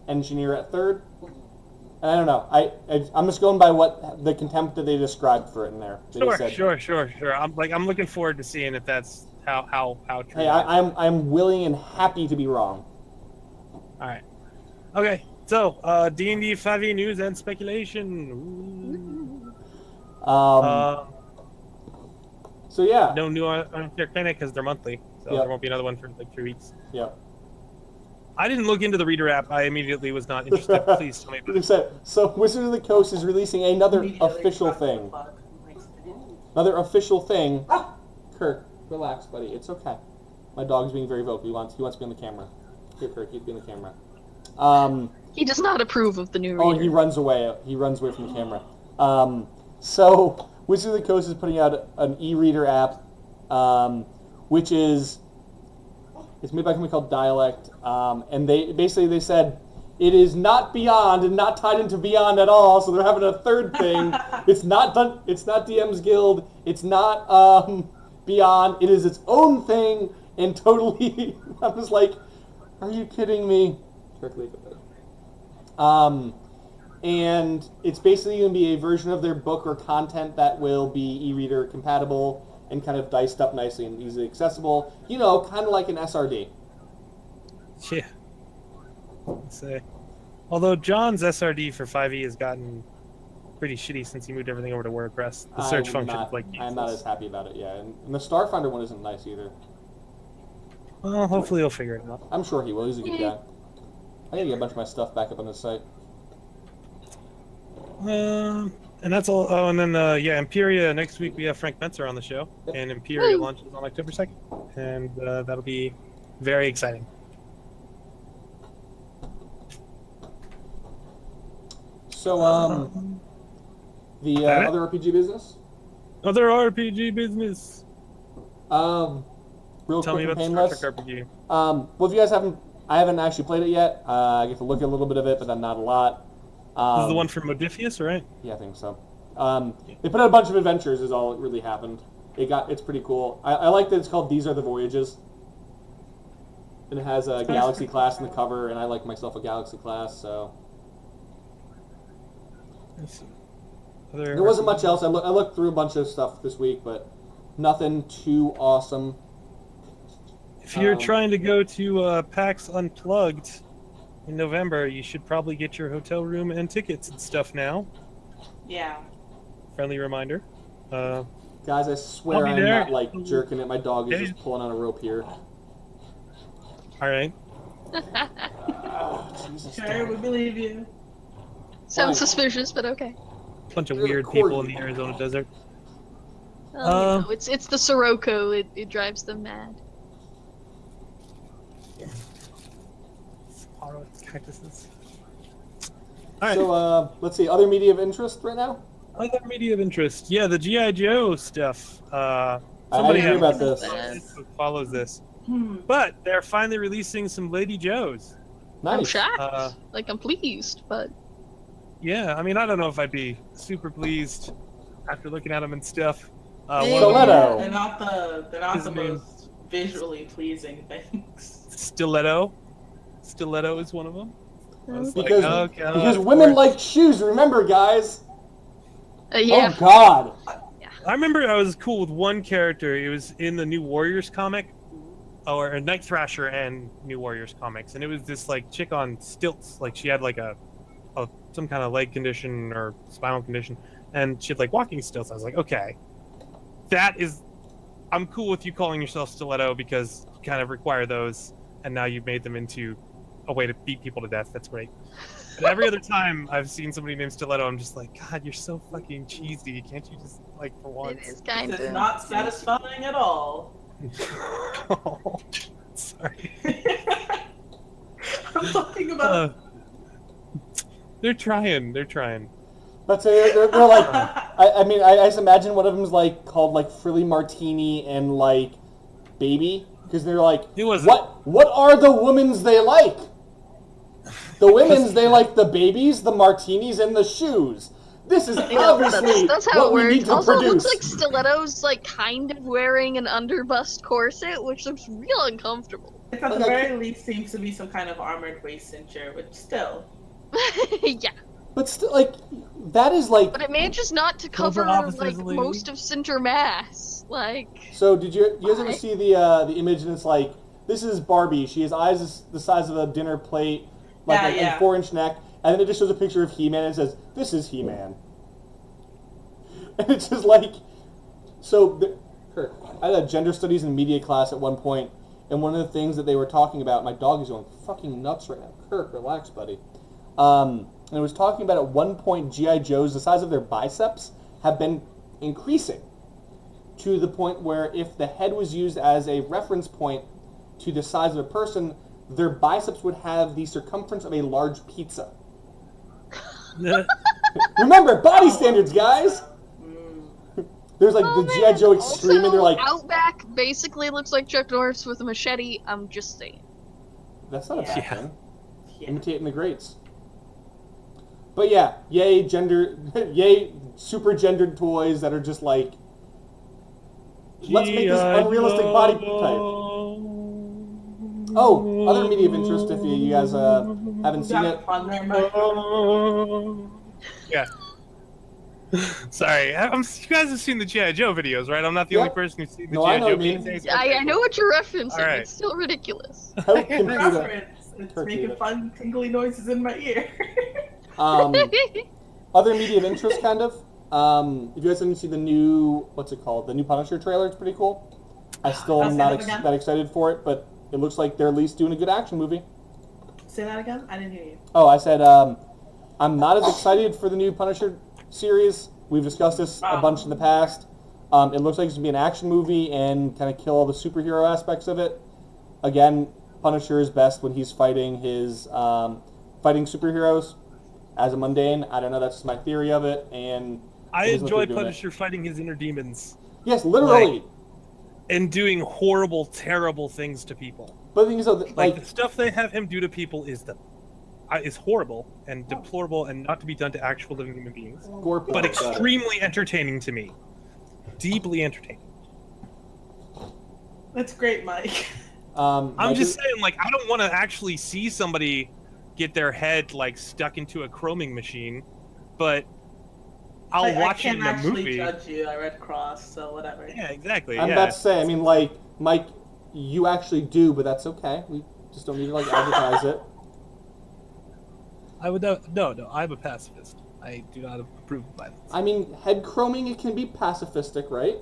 Engineer at 3rd. And I don't know. I'm just going by what the contempt that they described for it in there. Sure. I'm looking forward to seeing if that's how true. Hey, I'm willing and happy to be wrong. All right. Okay. So, D&D 5e news and speculation. So yeah. No new Arcana because they're monthly, so Yep. there won't be another one for like 3 weeks. Yep. I didn't look into the reader app. I immediately was not interested. Please tell me about it. So Wizards of the Coast is releasing another official thing. Another official thing. Kirk, relax, buddy. It's okay. My dog's being very vocal. He wants to be on the camera. Here, Kirk, he'd be on the camera. He does not approve of the new reader. Oh, he runs away. He runs away from the camera. So Wizards of the Coast is putting out an e-reader app, which is made by a company called Dialect, and they said it is not Beyond and not tied into Beyond at all. So they're having a third thing. It's not DM's Guild. It's not Beyond. It is its own thing, and totally. I was like, are you kidding me? And it's basically going to be a version of their book or content that will be e-reader compatible and kind of diced up nicely and easily accessible. You know, kind of like an SRD. Yeah. Let's say. Although John's SRD for 5e has gotten pretty shitty since he moved everything over to WordPress. The search function is like useless. I'm not as happy about it, yeah. And the Starfinder one isn't nice either. Well, hopefully he'll figure it out. I'm sure he will. He's a good guy. I gotta get a bunch of my stuff back up on the site. And that's all. Oh, and then Imperia. Next week we have Frank Menzer on the show, and Imperia launches on October 2nd, and that'll be very exciting. So, the other RPG business. Other RPG business. Real Tell me quick about and the Star painless. Trek RPG. Well, if you guys I haven't actually played it yet. I get to look at a little bit of it, but then not a lot. This is the one from Modiphius, right? Yeah, I think so. They put out a bunch of adventures is all that really happened. It's pretty cool. I like that it's called These Are the Voyages. And it has a Galaxy class in the cover, and I like myself a Galaxy class, so... Let's see. There wasn't much else. I looked through a bunch of stuff this week, but nothing too awesome. If you're trying to go to PAX Unplugged in November, you should probably get your hotel room and tickets and stuff now. Yeah. Friendly reminder. Guys, I swear I'll I'm be there. not, like, jerking it. My dog is just pulling on a rope here. All right. Jesus, Sure, we believe you. Sounds suspicious, but okay. Bunch of You're weird a people in corgi. the Arizona desert. Well, you know, it's the Sirocco. It drives them mad. Cactuses. All right. So, let's see. Other media of interest right now? Other media of interest. Yeah, the G.I. Joe stuff. I Somebody didn't hear about this. who follows this. But they're finally releasing some Lady Joes. Nice. I'm shocked. I'm pleased, but Yeah, I mean, I don't know if I'd be super pleased after looking at them and stuff. Stiletto. They're not His the name- most visually pleasing things. Stiletto. Stiletto is one of them. I was like, Because, oh, God, because of women course. like shoes, remember, guys? yeah. Oh, God. I remember I was cool with one character. It was in the New Warriors comic, or a Night Thrasher and New Warriors comics, and it was this like chick on stilts. Like she had like a some kind of leg condition or spinal condition, and she had like walking stilts. I was like, okay, I'm cool with you calling yourself Stiletto because you kind of require those, and now you've made them into a way to beat people to death. That's great. But every other time I've seen somebody named Stiletto, I'm just like, God, you're so fucking cheesy. Can't you just, like, for once? It is kind It's of not satisfying at all. Oh, sorry. I'm talking about. They're trying. But they're like, I mean, I just imagine one of them's like called like Frilly Martini and like Baby, because they're like, It wasn't- what are the women's they like? The women's they like the babies, the martinis, and the shoes. This is obviously that's how what it we need works. to Also, it produce. looks like Stiletto's like kind of wearing an underbust corset, which looks real uncomfortable. It at the very least seems to be some kind of armored waist cincher, which still. Yeah. But still, like, that is like. But it manages not to cover like most of center mass. Like. So did you guys ever see the image and it's like, this is Barbie. She has eyes the size of a dinner plate, like a 4-inch neck, and then it just shows a picture of He-Man and it says, "This is He-Man." And it's just like, so. I had a gender studies and media class at one point, and one of the things that they were talking about, my dog is going fucking nuts right now. Kirk, relax, buddy. And it was talking about at one point G.I. Joes, the size of their biceps, have been increasing to the point where if the head was used as a reference point to the size of a person, their biceps would have the circumference of a large pizza. Remember, body standards, guys! There's like the G.I. Joe Extreme, also, and they're like... Outback basically looks like Chuck Norris with a machete, I'm just saying. That's not a bad thing. Yeah. Imitating the greats. But yeah, yay super gendered toys that are just like, let's make this unrealistic body type. Oh, other media of interest if you guys haven't seen it. Yeah. Sorry, you guys have seen the G.I. Joe videos, right? I'm not the only person who's seen the G.I. Joe videos. I know what you're referencing. Right. It's still ridiculous. It's making fun, tingly noises in my ear. Other media of interest, kind of. If you guys haven't seen the new, what's it called? The new Punisher trailer. It's pretty cool. I still am not that excited for it, but it looks like they're at least doing a good action movie. Say that again? I didn't hear you. Oh, I said I'm not as excited for the new Punisher series. We've discussed this a bunch in the past. It looks like it's going to be an action movie and kind of kill all the superhero aspects of it. Again, Punisher is best when he's fighting his fighting superheroes as a mundane. I don't know, that's just my theory of it. And I enjoy Punisher fighting his inner demons. Yes, literally. And doing horrible, terrible things to people. But the thing is, though, like the stuff they have him do to people is horrible and deplorable and not to be done to actual living human beings. But extremely entertaining to me. Deeply entertaining. That's great, Mike. I'm just saying, like, I don't want to actually see somebody get their head, like, stuck into a chroming machine, but I'll watch it in a movie. I can't actually judge you. I read Cross, so whatever. Yeah, exactly. I'm about to say, I mean, like, Mike, you actually do, but that's okay. We just don't need to, like, advertise it. I would no. I'm a pacifist. I do not approve of violence. I mean, head chroming, it can be pacifistic, right?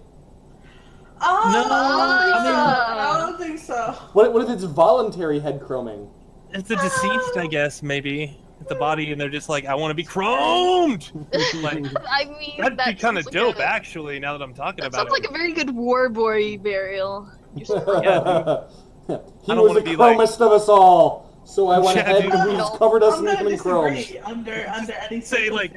I don't think so. What if it's voluntary head chroming? It's a deceased, I guess, maybe. At the body, and they're just like, I want to be chromed! Like, I mean, that'd be kind of dope, actually, now that I'm talking about it. Sounds like a very good war boy burial. He was the chromest of us all. So I went ahead and we just covered us in chrome. Under any say like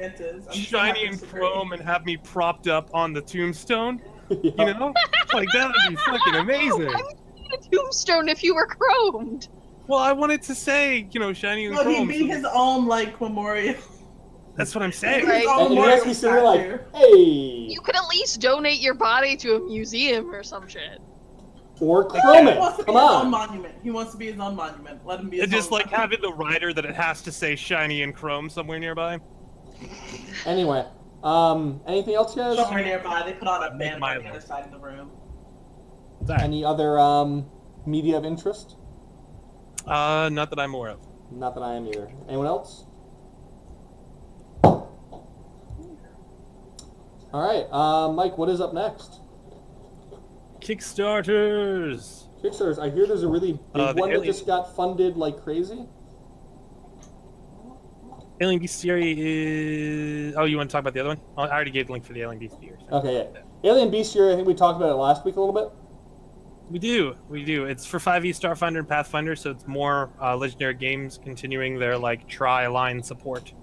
shiny and chrome and have me propped up on the tombstone. Yeah. You know, like that would be fucking amazing. I would need a tombstone if you were chromed. Well, I wanted to say, you know, shiny and chrome. He'd be his own like memorial. That's what I'm saying. Right. And he has to be sitting like, hey. You could at least donate your body to a museum or some shit. Or chrome it. Come on. Monument. He wants to be his own monument. Let him be his own just like monument. having the rider that it has to say shiny and chrome somewhere nearby. Anyway, anything else, guys? Somewhere nearby. They put on a band on the other side of the room. Any other media of interest? Not that I'm aware of. Not that I am either. Anyone else? All right, Mike, what is up next? Kickstarters! I hear there's a really big one that just got funded like crazy. Alien Bestiary is... Oh, you want to talk about the other one? I already gave the link for the Alien Bestiary. So. Okay, yeah. Alien Bestiary, I think we talked about it last week a little bit. We do. It's for 5e Starfinder and Pathfinder, so it's more Legendary Games continuing their like tri-line support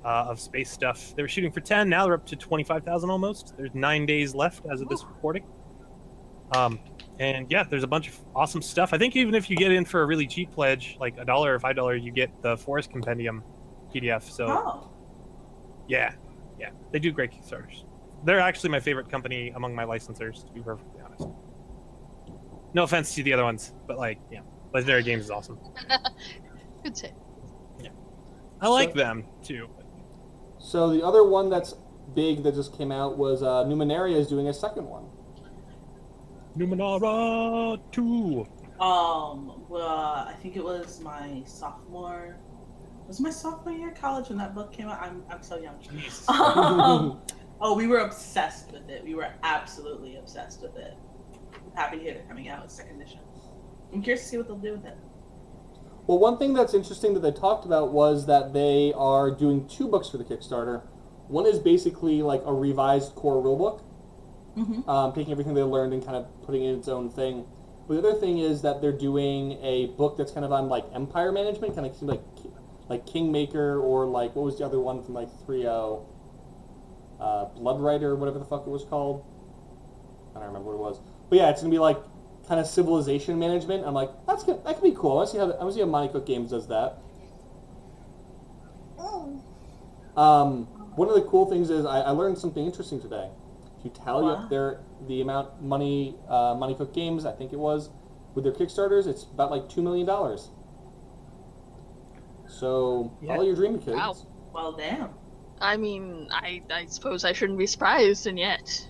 of space stuff. They were shooting for 10, now they're up to 25,000 almost. There's 9 days left as of this recording. And yeah, there's a bunch of awesome stuff. I think even if you get in for a really cheap pledge, like $1 or $5, you get the Forest Compendium PDF. So yeah, they do great Kickstarters. They're actually my favorite company among my licensors, to be perfectly honest. No offense to the other ones, but like, yeah, Legendary Games is awesome. Good say. Yeah, I like them too. So the other one that's big that just came out was Numenara is doing a second one. Numenara 2. Well, I think it was my sophomore. Was my sophomore year of college when that book came out? I'm so young. Oh, we were obsessed with it. We were absolutely obsessed with it. I'm happy to hear they're coming out with second edition. I'm curious to see what they'll do with it. Well, one thing that's interesting that they talked about was that they are doing 2 books for the Kickstarter. One is basically like a revised core rulebook, taking everything they learned and kind of putting it in its own thing. But the other thing is that they're doing a book that's kind of on like empire management, kind of like Kingmaker, or like, what was the other one from like 3.0? Bloodwriter, or whatever the fuck it was called. I don't remember what it was. But yeah, it's going to be like kind of civilization management. I'm like, that's good. That could be cool. I want to see how Monty Cook Games does that. One of the cool things is I learned something interesting today. If you tally up the amount money Monty Cook Games, I think it was, with their Kickstarters, it's about like $2 million. So follow your dream, kids. Wow. Well, damn. I mean, I suppose I shouldn't be surprised, and yet.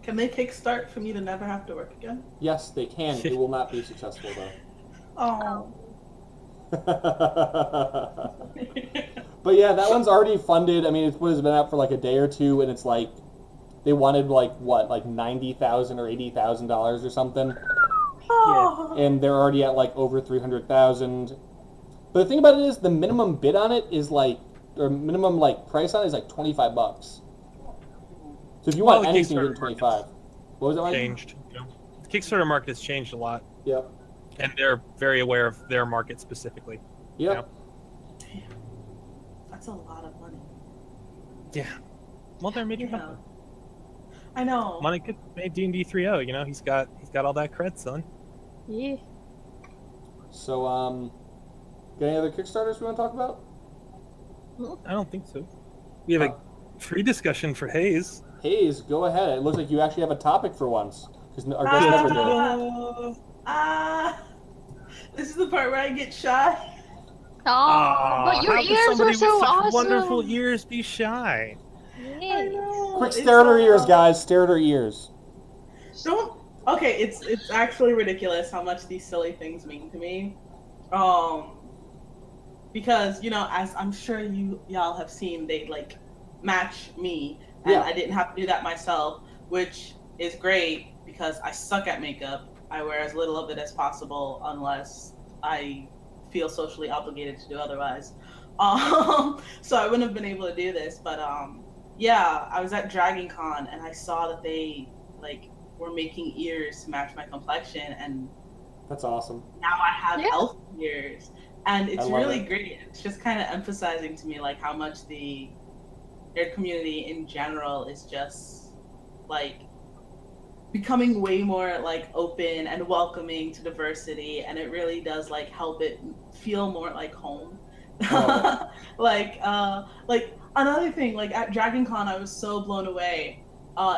Can they kickstart for me to never have to work again? Yes, they can. It will not be successful though. Oh. But yeah, that one's already funded. I mean, it's been out for like a day or two, and it's like they wanted like what, like $90,000 or $80,000 or something. Oh. Yeah. And they're already at like over 300,000. But the thing about it is, the minimum bid on it is like, or minimum like price on it is like $25. So if you want anything, you get 25. What was it like? Changed. You know, the Kickstarter market has changed a lot. Yep. And they're very aware of their market specifically. Yep. Damn. That's a lot of money. Yeah. Well, they're a major company. I know. Money could made D&D 3.0. You know, he's got all that cred, son. Yeah. So got any other Kickstarters we want to talk about? I don't think so. We have a free discussion for Haze. Haze, go ahead. It looks like you actually have a topic for once, because our guests never do. This is the part where I get shy. Oh, but your how could ears somebody are so with such awesome. wonderful ears be shy? I know. Quick, It's stare at her so- ears, guys. Stare at her ears. Don't. Okay, it's actually ridiculous how much these silly things mean to me. Because, you know, as I'm sure y'all have seen, they like match me, and I didn't have to do that myself, which is great because I suck at makeup. I wear as little of it as possible unless I feel socially obligated to do otherwise. So I wouldn't have been able to do this, but yeah, I was at Dragon Con and I saw that they like were making ears to match my complexion, and That's awesome. now I have elf ears. And it's really great. It's just kind of emphasizing to me like how much the nerd community in general is just like becoming way more like open and welcoming to diversity, and it really does like help it feel more like home. Like another thing, like at Dragon Con I was so blown away.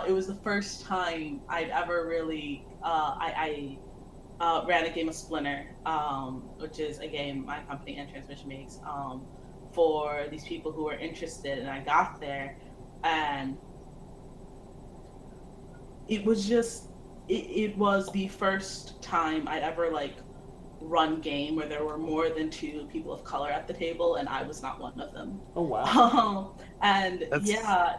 It was the first time I'd ever really I ran a game of Splinter, which is a game my company and Transmission makes, for these people who were interested, and I got there, and it was just, it was the first time I'd ever like run game where there were more than 2 people of color at the table, and I was not one of them. Oh wow. And yeah.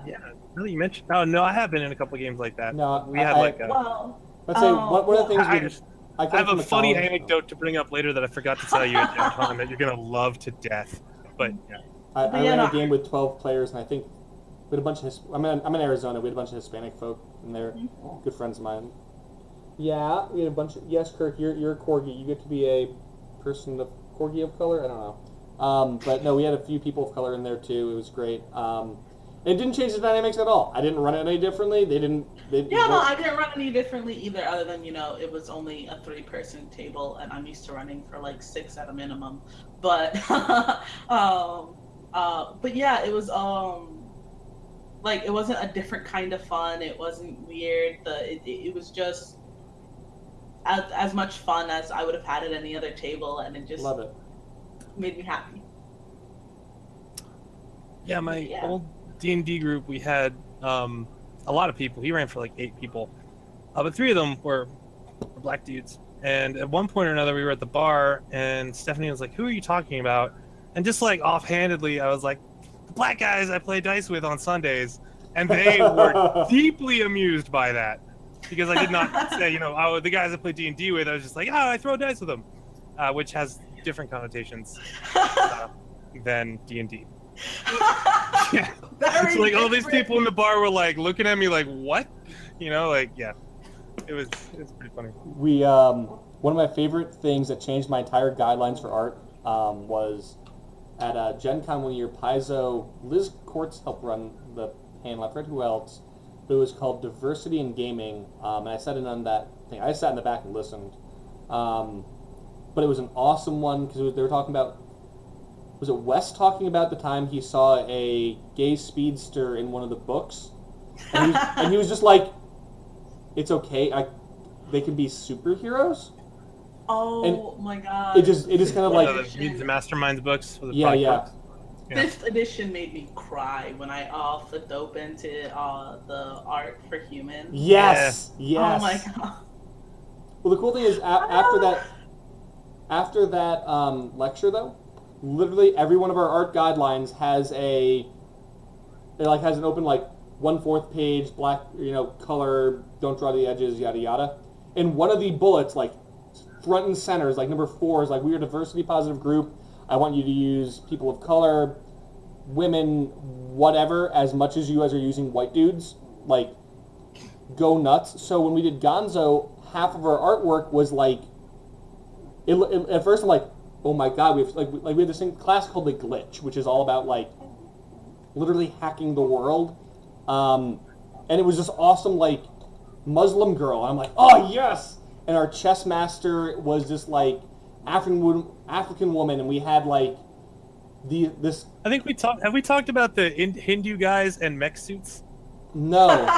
Really, you mentioned? Oh no, I have been in a couple of games like that. No, we had like a. Well, let's say one of the things I have a funny anecdote to bring up later that I forgot to tell you at Gen Con that you're gonna love to death. But yeah. I ran a game with 12 players, and I think we had a bunch of I'm in Arizona. We had a bunch of Hispanic folk, and they're good friends of mine. Yeah, we had a bunch of Kirk, you're a corgi. You get to be a person of corgi of color. I don't know, but no, we had a few people of color in there too. It was great. It didn't change the dynamics at all. I didn't run it any differently. I didn't run any differently either, other than, you know, it was only a 3-person table, and I'm used to running for like 6 at a minimum. But but yeah, it was like, it wasn't a different kind of fun. It wasn't weird. It was just as much fun as I would have had at any other table, and it just love it. made me happy. Yeah, my old D&D group, we had a lot of people. He ran for like 8 people, but 3 of them were black dudes. And at one point or another, we were at the bar, and Stephanie was like, "Who are you talking about?" And just like offhandedly, I was like, "The black guys I play dice with on Sundays," and they were deeply amused by that because I did not say, oh, the guys I play D&D with. I was just like, "Oh, I throw dice with them," which has different connotations than D&D. Yeah, it's like all these people in the bar were like looking at me like, "What?" Yeah, it was pretty funny. We one of my favorite things that changed my entire guidelines for art was at Gen Con 1 year. Paizo, Liz Courts helped run the panel. I forget who else, but it was called Diversity in Gaming, and I sat in on that thing. I sat in the back and listened, but it was an awesome one because they were talking about. Was it Wes talking about the time he saw a gay speedster in one of the books? And he was just like, "It's okay, they can be superheroes?" Oh my god. It is kind of like... the Mutants Masterminds books. For the Yeah. books. 5th edition made me cry when I flipped open to the art for humans. Yes! Oh my god. Well, the cool thing is, after that lecture, though, literally every one of our art guidelines has an open 1/4 page black color, don't draw the edges, yada yada, and one of the bullets front and center is number 4 is we are a diversity positive group. I want you to use people of color, women, whatever, as much as you guys are using white dudes. Go nuts. So when we did Gonzo, half of our artwork was at first I'm like, oh my god, we have this class called the Glitch, which is all about literally hacking the world, and it was just awesome, Muslim girl. And I'm like, oh yes. And our chess master was just African woman, and we had this. I think have we talked about the Hindu guys and mech suits? No.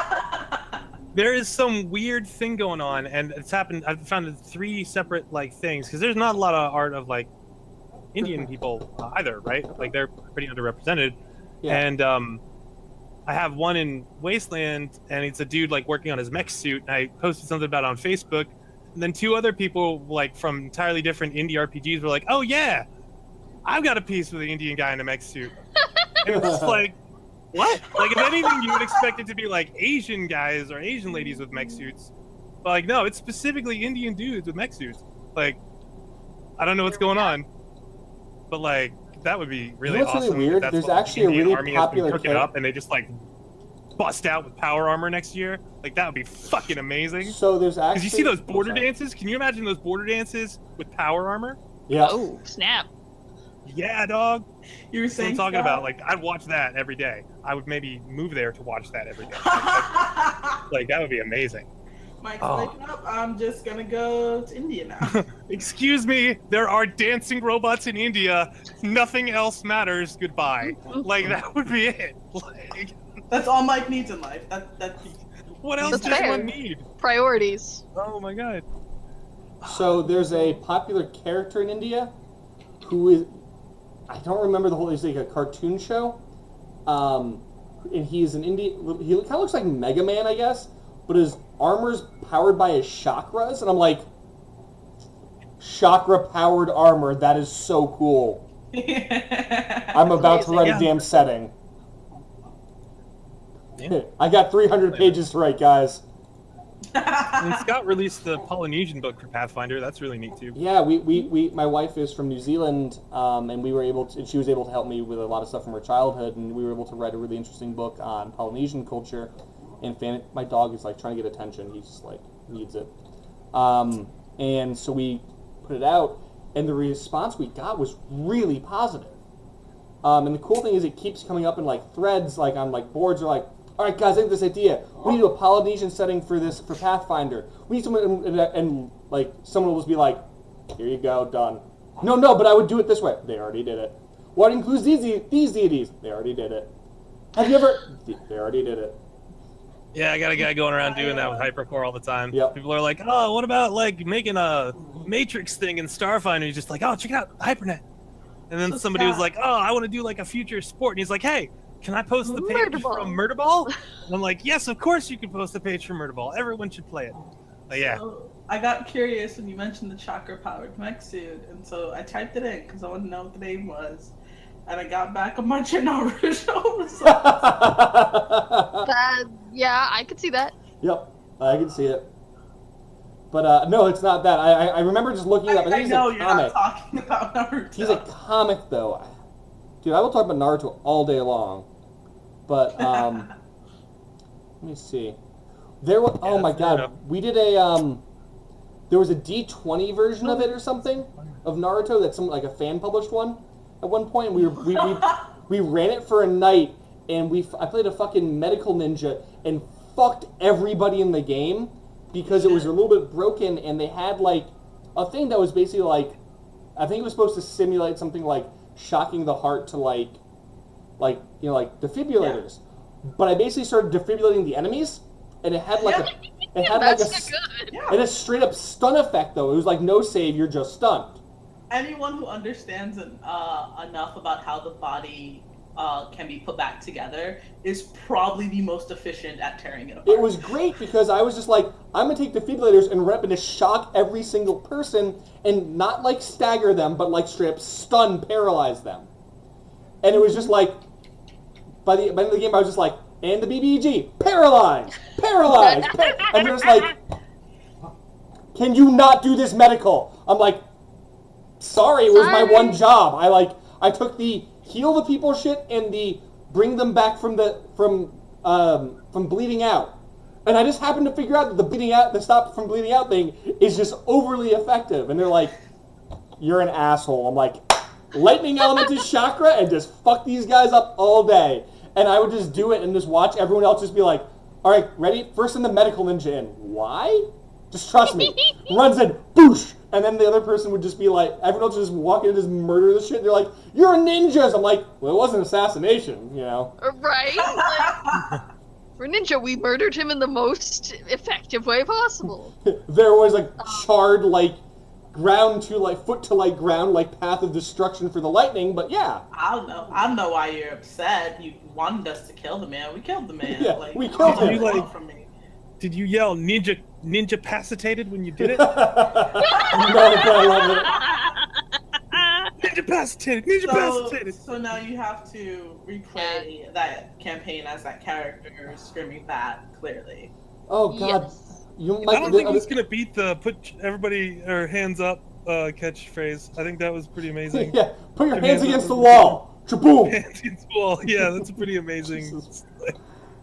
There is some weird thing going on, and it's happened. I've found 3 separate things because there's not a lot of art of Indian people either, right? They're pretty underrepresented. Yeah. And I have one in Wasteland, and it's a dude working on his mech suit. And I posted something about it on Facebook, and then 2 other people from entirely different indie RPGs were like, "Oh yeah, I've got a piece with an Indian guy in a mech suit." And it's just what? If anything, you would expect it to be Asian guys or Asian ladies with mech suits, but no, it's specifically Indian dudes with mech suits. I don't know what's going on, but that would be really what's awesome. really weird? That's There's what actually a the Indian really army has been popular cooking up, and they just bust out with power armor next year. That would be fucking amazing. So there's actually... Because you see those border dances? Can you imagine those border dances with power armor? Yeah. Oh, snap. Yeah, dog. You were That's what saying I'm talking Scott? about. I'd watch that every day. I would maybe move there to watch that every day. That would be amazing. Mike's up. I'm just gonna go to India now. Excuse me, there are dancing robots in India. Nothing else matters. Goodbye. That would be it. That's all Mike needs in life. What else That's does fair. one need? Priorities. Oh my god. So there's a popular character in India who is... I don't remember the whole... It's a cartoon show. And he's an Indian... He kind of looks like Mega Man, I guess. But his armor's powered by his chakras. And I'm like... Chakra-powered armor. That is so cool. I'm about to write a damn setting. Yeah. I got 300 pages to write, guys. And Scott released the Polynesian book for Pathfinder. That's really neat too. Yeah, my wife is from New Zealand, and we were able to, and she was able to help me with a lot of stuff from her childhood, and we were able to write a really interesting book on Polynesian culture. And my dog is trying to get attention. He just needs it. And so we put it out, and the response we got was really positive. And the cool thing is it keeps coming up in threads, on boards are all right, guys, I have this idea. We need to do a Polynesian setting for Pathfinder. We need someone, and someone will just be like, here you go, done. No, but I would do it this way. They already did it. Well, it includes these deities. They already did it. Have you ever? They already did it. Yeah, I got a guy going around doing that with Hypercore all the time. Yep. People are like, oh, what about making a Matrix thing in Starfinder? He's just like, oh, check it out, Hypernet. And then So somebody was sad. like, "Oh, I want to do like a future sport." And he's like, "Hey, can I post the page Murder Ball. from Murder Ball?" And I'm like, "Yes, of course you can post the page from Murder Ball. Everyone should play it." But yeah, So, I got curious when you mentioned the chakra-powered mech suit, and so I typed it in because I wanted to know what the name was, and I got back a bunch of Naruto results. Yeah, I could see that. Yep, I can see it. But no, it's not that. I remember just looking it up. I I think he's know a you're comic. not talking about Naruto. He's a comic, though. Dude, I will talk about Naruto all day long. But, let me see. There was, oh my that's fair enough. god, we did a, there was a D20 version of it or something, of Naruto, that's some, like a fan-published one at one point. We ran it for a night, and I played a fucking medical ninja and fucked everybody in the game because it was a little bit broken, and they had, like, a thing that was basically, like, I think it was supposed to simulate something like shocking the heart to, like defibrillators. Yeah. But I basically started defibrillating the enemies, and it had, like, That's good. and a straight up stun effect, though. It was like no save, you're just stunned. Anyone who understands enough about how the body can be put back together is probably the most efficient at tearing it apart. It was great because I was just like, I'm gonna take defibrillators and run up and just shock every single person and not like stagger them, but like straight up stun, paralyze them. And it was just like, by the end of the game, I was just like, and the BBG, paralyze, and they're just like, can you not do this medical? I'm like, sorry, it was my one job. I took the heal the people shit and the bring them back from bleeding out. And I just happened to figure out that the stop from bleeding out thing is just overly effective. And they're like, you're an asshole. I'm like, lightning elemental chakra and just fuck these guys up all day. And I would just do it and just watch everyone else just be like, all right, ready? First in the medical ninja in. Why? Just trust me. Runs in, boosh. And then the other person would just be like, everyone else would just walk in and just murder the shit. They're like, you're ninjas. I'm like, well, it wasn't assassination, you know? Right? Like, for Ninja, we murdered him in the most effective way possible. There was like charred, like, ground to, like, foot to, like, ground, like, path of destruction for the lightning, but yeah. I don't know why you're upset. You wanted us to kill the man. We killed the man. Yeah, like, we killed him. You, like, from me. did you yell ninja pacitated when you did it? No, but I love it. Ninja pacitated. So now you have to replay that campaign as that character screaming that clearly. Oh god, Yes. you I might. don't think he's gonna beat the put everybody or hands up catchphrase. I think that was pretty amazing. Yeah, put your hands against the wall. Chaboom. Hands against the wall. Yeah, that's pretty amazing. Jesus.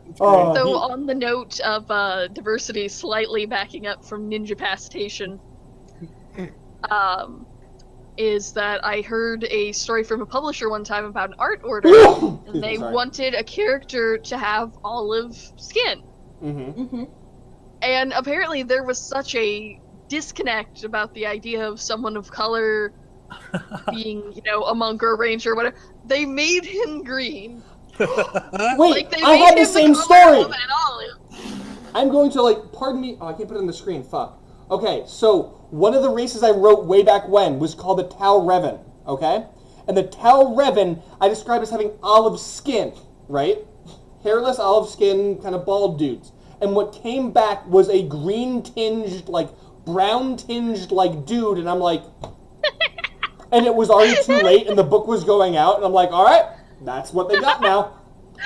It's Oh. great. So on the note of diversity slightly backing up from ninja pacitation, is that I heard a story from a publisher one time about an art order, and they Sorry. wanted a character to have olive skin. Mm-hmm. Mm-hmm. And apparently there was such a disconnect about the idea of someone of color being, you know, a monk or a ranger or whatever. They made him green. Wait, Like, they I made had the him same color story. of an olive. I'm going to, like, pardon me. Oh, I can't put it on the screen. Fuck. Okay, so one of the races I wrote way back when was called the Tau Revan, okay? And the Tau Revan I described as having olive skin, right? Hairless, olive skin, kind of bald dudes. And what came back was a green-tinged, like, brown-tinged, like, dude, and I'm like... and it was already too late, and the book was going out, and I'm like, all right, that's what they got now.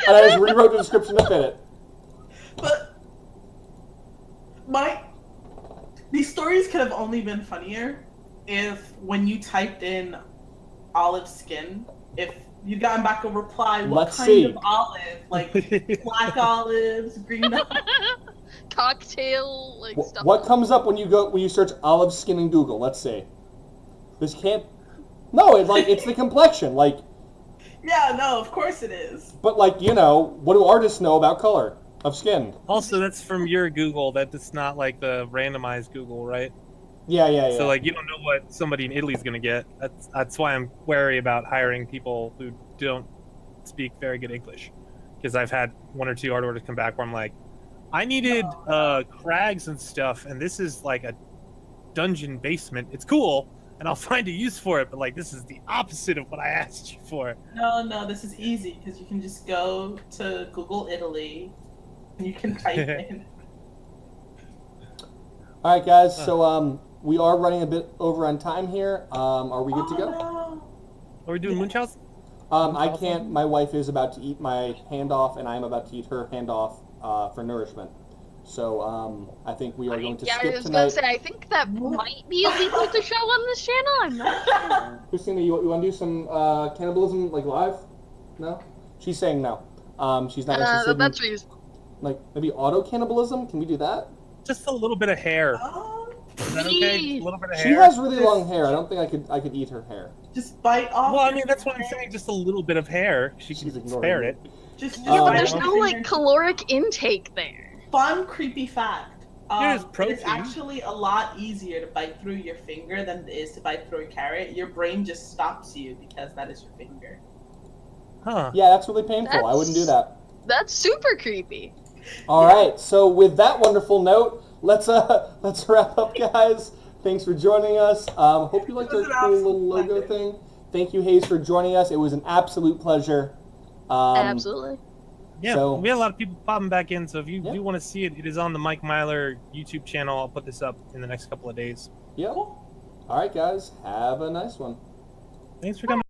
And I just rewrote the description to fit it. But these stories could have only been funnier if when you typed in olive skin, if you'd gotten back a reply, what Let's kind see. of olive? Like black olives, green olives. Cocktail, like, stuff. What comes up when you search olive skin in Google? Let's see. This can't... No, it's the complexion, like... Yeah, no, of course it is. But, like, you know, what do artists know about color of skin? Also, that's from your Google. That's not like the randomized Google, right? Yeah. So like you don't know what somebody in Italy's gonna get. That's why I'm wary about hiring people who don't speak very good English. Because I've had one or two art orders come back where I'm like, I needed crags and stuff, and this is like a dungeon basement. It's cool, and I'll find a use for it. But like, this is the opposite of what I asked you for. No, this is easy because you can just go to Google Italy and you can type in. All right, guys. So we are running a bit over on time here. Are we good to go? No. Are we doing Moonchild's? I can't. My wife is about to eat my hand off, and I'm about to eat her hand off for nourishment. So I think we are going to skip I was tonight. gonna say, I think that might be illegal to show on this channel. I'm not sure. Christina, you want to do some cannibalism like live? No. She's saying no. She's not interested. That's in, reasonable. like maybe auto cannibalism. Can we do that? Just a little bit of hair. Oh, Is that okay? Just a little bit of She hair. has really long hair. I don't think I could eat her hair. just bite off. Well, I your mean, that's what I'm finger. saying. Just a little bit of hair. She She's can ignoring spare me. it. Just Yeah, but bite there's off no your like finger. caloric intake there. Fun, creepy fact. There's It's protein. actually a lot easier to bite through your finger than it is to bite through a carrot. Your brain just stops you because that is your finger. Huh. Yeah, that's really painful. I wouldn't do that. That's super creepy. All right. So with that wonderful note, let's wrap up, guys. Thanks for joining us. Hope you liked our It was an cool little absolute logo pleasure. thing. Thank you, Haze, for joining us. It was an absolute pleasure. Absolutely. Yeah, So- we had a lot of people popping back in, so if you Yeah. do want to see it, it is on the Mike Myler YouTube channel. I'll put this up in the next couple of days. Yep. All right, guys. Have a nice one. Thanks for coming.